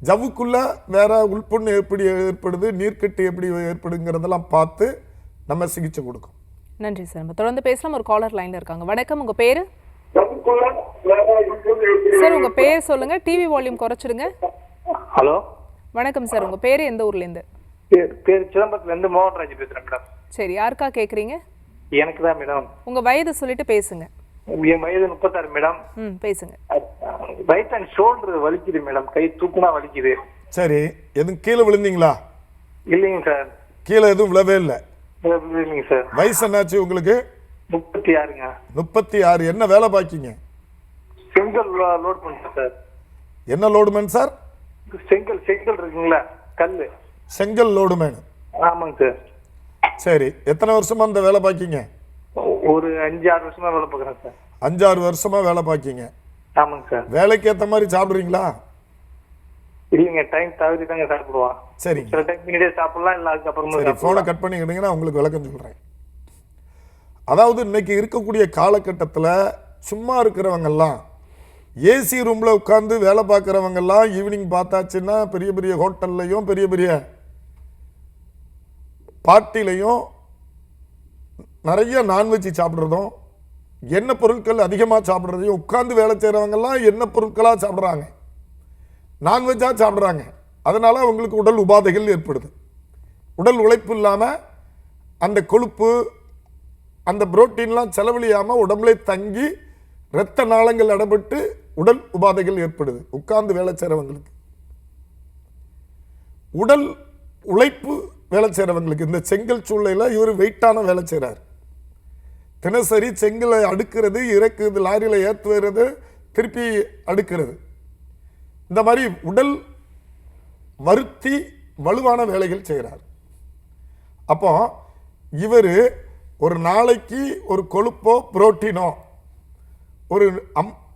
ஜவ்வுக்குள்ள வேற உள்புண்ணு எப்படி ஏற்படுது, நீர்க்கட்டு எப்படி ஏற்படுங்கிறதெல்லாம் பார்த்து நம்ம சிகிச்சை கொடுக்கும். நன்றி சார். நம்ம தொடர்ந்து பேசலாம். ஒரு காலர் லைன்ல இருக்காங்க. வணக்கம், உங்க பேரு? சார் உங்க பேர் சொல்லுங்க, டிவி வால்யூம் குறைச்சிடுங்க. ஹலோ வணக்கம் சார், உங்க பேரு எந்த ஊர்ல இருந்து? பேர் சிதம்பரத்துல இருந்து மோகன்ராஜ் பேசுறேன் மேடம். சரி, யாருக்கா கேக்குறீங்க? எனக்கு தான் மேடம். உங்க வயது சொல்லிட்டு பேசுங்க. என் வயது 36 மேடம். பேசுங்க. ரைட் ஹேண்ட் ஷோல்டர் வலிக்குது மேடம், கை தூக்குனா வலிக்குது. சரி, எதுவும் கீழே விழுந்தீங்களா? இல்லைங்க சார். கீழே எதுவும் விழவே இல்லை. இல்லைங்க சார். வயசு என்னாச்சு உங்களுக்கு? 36ங்க. 36. என்ன வேலை பாக்கீங்க? செங்கல் லோட் பண்ணுறேன் சார். என்ன லோடுமேன் சார்? செங்கல் இருக்குங்களா, கல்லு. செங்கல் லோடுமேன். ஆமாங்க சார். சரி, எத்தனை வருஷமா இந்த வேலை பாக்கீங்க? ஒரு 5-6 வருஷமா வேலை பார்க்குறேன் சார். 5-6 வருஷமா வேலை பாக்கீங்க. ஆமாங்க சார். வேலைக்கு ஏற்ற மாதிரி சாப்பிடுறீங்களா? இல்லைங்க, டைம் தவறி தாங்க சாப்பிடுவான். சரி, சில டைம் முன்னாடியே சாப்பிடலாம், இல்லை அதுக்கப்புறமா. சரி, ஃபோனை கட் பண்ணிக்கிட்டீங்கன்னா உங்களுக்கு விளக்கம் சொல்கிறேன். அதாவது இன்னைக்கு இருக்கக்கூடிய காலகட்டத்தில் சும்மா இருக்கிறவங்கெல்லாம், ஏசி ரூமில் உட்காந்து வேலை பார்க்குறவங்கெல்லாம் ஈவினிங் பார்த்தாச்சுன்னா பெரிய பெரிய ஹோட்டல்லையும் பெரிய பெரிய பார்ட்டிலையும் நிறைய நான்வெஜ் சாப்பிட்றதும் எண்ணெய் பொருட்கள் அதிகமாக சாப்பிட்றதையும், உட்காந்து வேலை செய்கிறவங்கெல்லாம் எண்ணெய் பொருட்களாக சாப்பிட்றாங்க, நான்வெஜ்ஜாக சாப்பிட்றாங்க. அதனால் அவங்களுக்கு உடல் உபாதைகள் ஏற்படுது. உடல் உழைப்பு இல்லாமல் அந்த கொழுப்பு, அந்த புரோட்டீன்லாம் செலவழியாமல் உடம்புல தங்கி இரத்த நாளங்கள் அடைபட்டு உடல் உபாதைகள் ஏற்படுது உட்கார்ந்து வேலை செய்கிறவங்களுக்கு. உடல் உழைப்பு வேலை செய்கிறவங்களுக்கு இந்த செங்கல் சூழ்நிலையில் இவர் வெயிட்டான வேலை செய்கிறார். தினசரி செங்கலை அடுக்கிறது, இறக்குறது, லாரியில் ஏற்றுவது, திருப்பி அடுக்கிறது, இந்த மாதிரி உடல் வருத்தி வலுவான வேலைகள் செய்கிறார். அப்போ இவர் ஒரு நாளைக்கு ஒரு கொழுப்போ புரோட்டீனோ ஒரு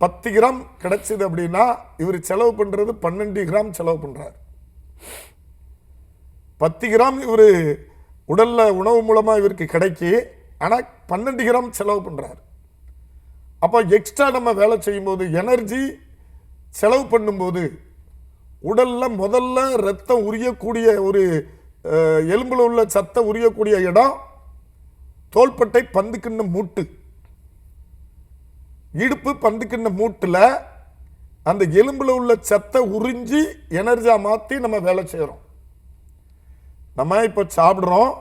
10 கிராம் கிடைச்சது அப்படின்னா இவர் செலவு பண்ணுறது 12 கிராம் செலவு பண்ணுறார். 10 கிராம் இவர் உடலில் உணவு மூலமாக இவருக்கு கிடைக்கி, ஆனால் 12 கிராம் செலவு பண்ணுறார். அப்போ எக்ஸ்ட்ரா நம்ம வேலை செய்யும்போது, எனர்ஜி செலவு பண்ணும்போது உடலில் முதல்ல ரத்தம் உரியக்கூடிய ஒரு எலும்பில் உள்ள சத்தை உரியக்கூடிய இடம் தோள்பட்டை பந்துக்கிண்ண மூட்டு. இடுப்பு பந்துக்கிண்ண மூட்டில் அந்த எலும்பில் உள்ள சத்தை உறிஞ்சி எனர்ஜியாக மாற்றி நம்ம வேலை செய்கிறோம். நம்ம இப்போ சாப்பிட்றோம்,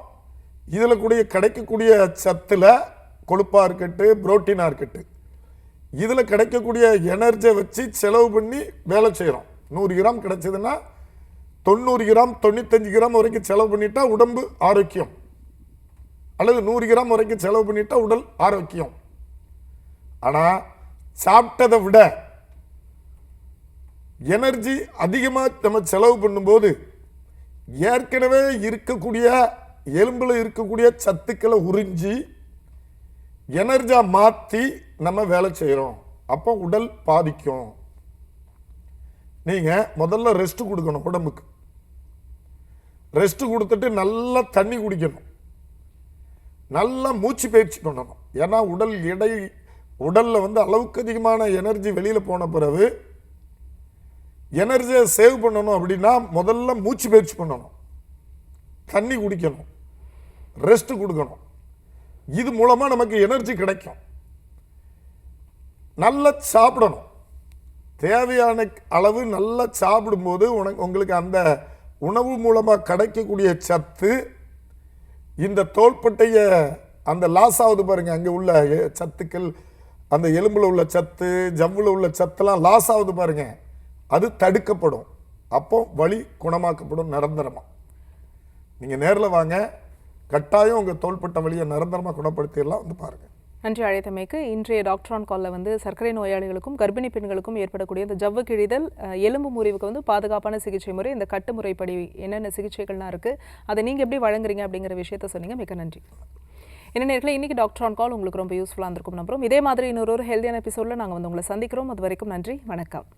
இதில் கூடிய கிடைக்கக்கூடிய சத்தில் கொழுப்பாக இருக்கட்டும், புரோட்டீனாக இருக்கட்டும், இதில் கிடைக்கக்கூடிய எனர்ஜியை வச்சு செலவு பண்ணி வேலை செய்கிறோம். 100 கிராம் கிடைச்சதுன்னா 90 கிராம் 95 கிராம் வரைக்கும் செலவு பண்ணிட்டா உடம்பு ஆரோக்கியம், அல்லது 100 கிராம் வரைக்கும் செலவு பண்ணிட்டா உடல் ஆரோக்கியம். ஆனால் சாப்பிட்டதை விட எனர்ஜி அதிகமாக நம்ம செலவு பண்ணும்போது ஏற்கனவே இருக்கக்கூடிய எலும்பில் இருக்கக்கூடிய சத்துக்களை உறிஞ்சி எனர்ஜியா மாற்றி நம்ம வேலை செய்கிறோம். அப்போ உடல் பாதிக்கும். நீங்கள் முதல்ல ரெஸ்ட் கொடுக்கணும். உடம்புக்கு ரெஸ்ட் கொடுத்துட்டு நல்லா தண்ணி குடிக்கணும், நல்லா மூச்சு பயிற்சி பண்ணணும். ஏன்னா உடல் எடை, உடலில் வந்து அளவுக்கு அதிகமான எனர்ஜி வெளியில் போன பிறகு எனர்ஜியை சேவ் பண்ணணும் அப்படின்னா முதல்ல மூச்சு பயிற்சி பண்ணணும், தண்ணி குடிக்கணும், ரெஸ்ட் கொடுக்கணும். இது மூலமாக நமக்கு எனர்ஜி கிடைக்கும். நல்லா சாப்பிடணும், தேவையான அளவு நல்லா சாப்பிடும்போது உங்களுக்கு அந்த உணவு மூலமாக கிடைக்கக்கூடிய சத்து இந்த தோள்பட்டைய அந்த லாஸ் ஆகுது பாருங்க, அங்கே உள்ள சத்துக்கள், அந்த எலும்பில் உள்ள சத்து, ஜவ்வில் உள்ள சத்துலாம் லாஸ் ஆகுது பாருங்க, அது தடுக்கப்படும். அப்போ வலி குணமாக்கப்படும் நிரந்தரமாக. நீங்கள் நேரில் வாங்க, கட்டாயம் உங்கள் தோள்பட்ட வலியை நிரந்தரமாக குணப்படுத்திடலாம். வந்து பாருங்கள். நன்றி அழைத்தமைக்கு. இன்றைய டாக்டர் ஆன் காலில் வந்து சர்க்கரை நோயாளிகளுக்கும் கர்ப்பிணி பெண்களுக்கும் ஏற்படக்கூடிய இந்த ஜவ்வு கிழிதல், எலும்பு முறிவுக்கு வந்து பாதுகாப்பான சிகிச்சை முறை, இந்த கட்டு முறைப்படி என்னென்ன சிகிச்சைகள்லாம் இருக்குது, அதை நீங்கள் எப்படி வழங்குறீங்க அப்படிங்கிற விஷயத்த சொன்னீங்க. மிக நன்றி. என்ன நேரத்தில் இன்றைக்கி டாக்டர் ஆன் கால் உங்களுக்கு ரொம்ப யூஸ்ஃபுல்லாக இருந்திருக்கும் நம்புறோம். இதே மாதிரி இன்னொரு ஹெல்தியான எபிசோடில் நாங்கள் வந்து உங்களை சந்திக்கிறோம். அது வரைக்கும் நன்றி, வணக்கம்.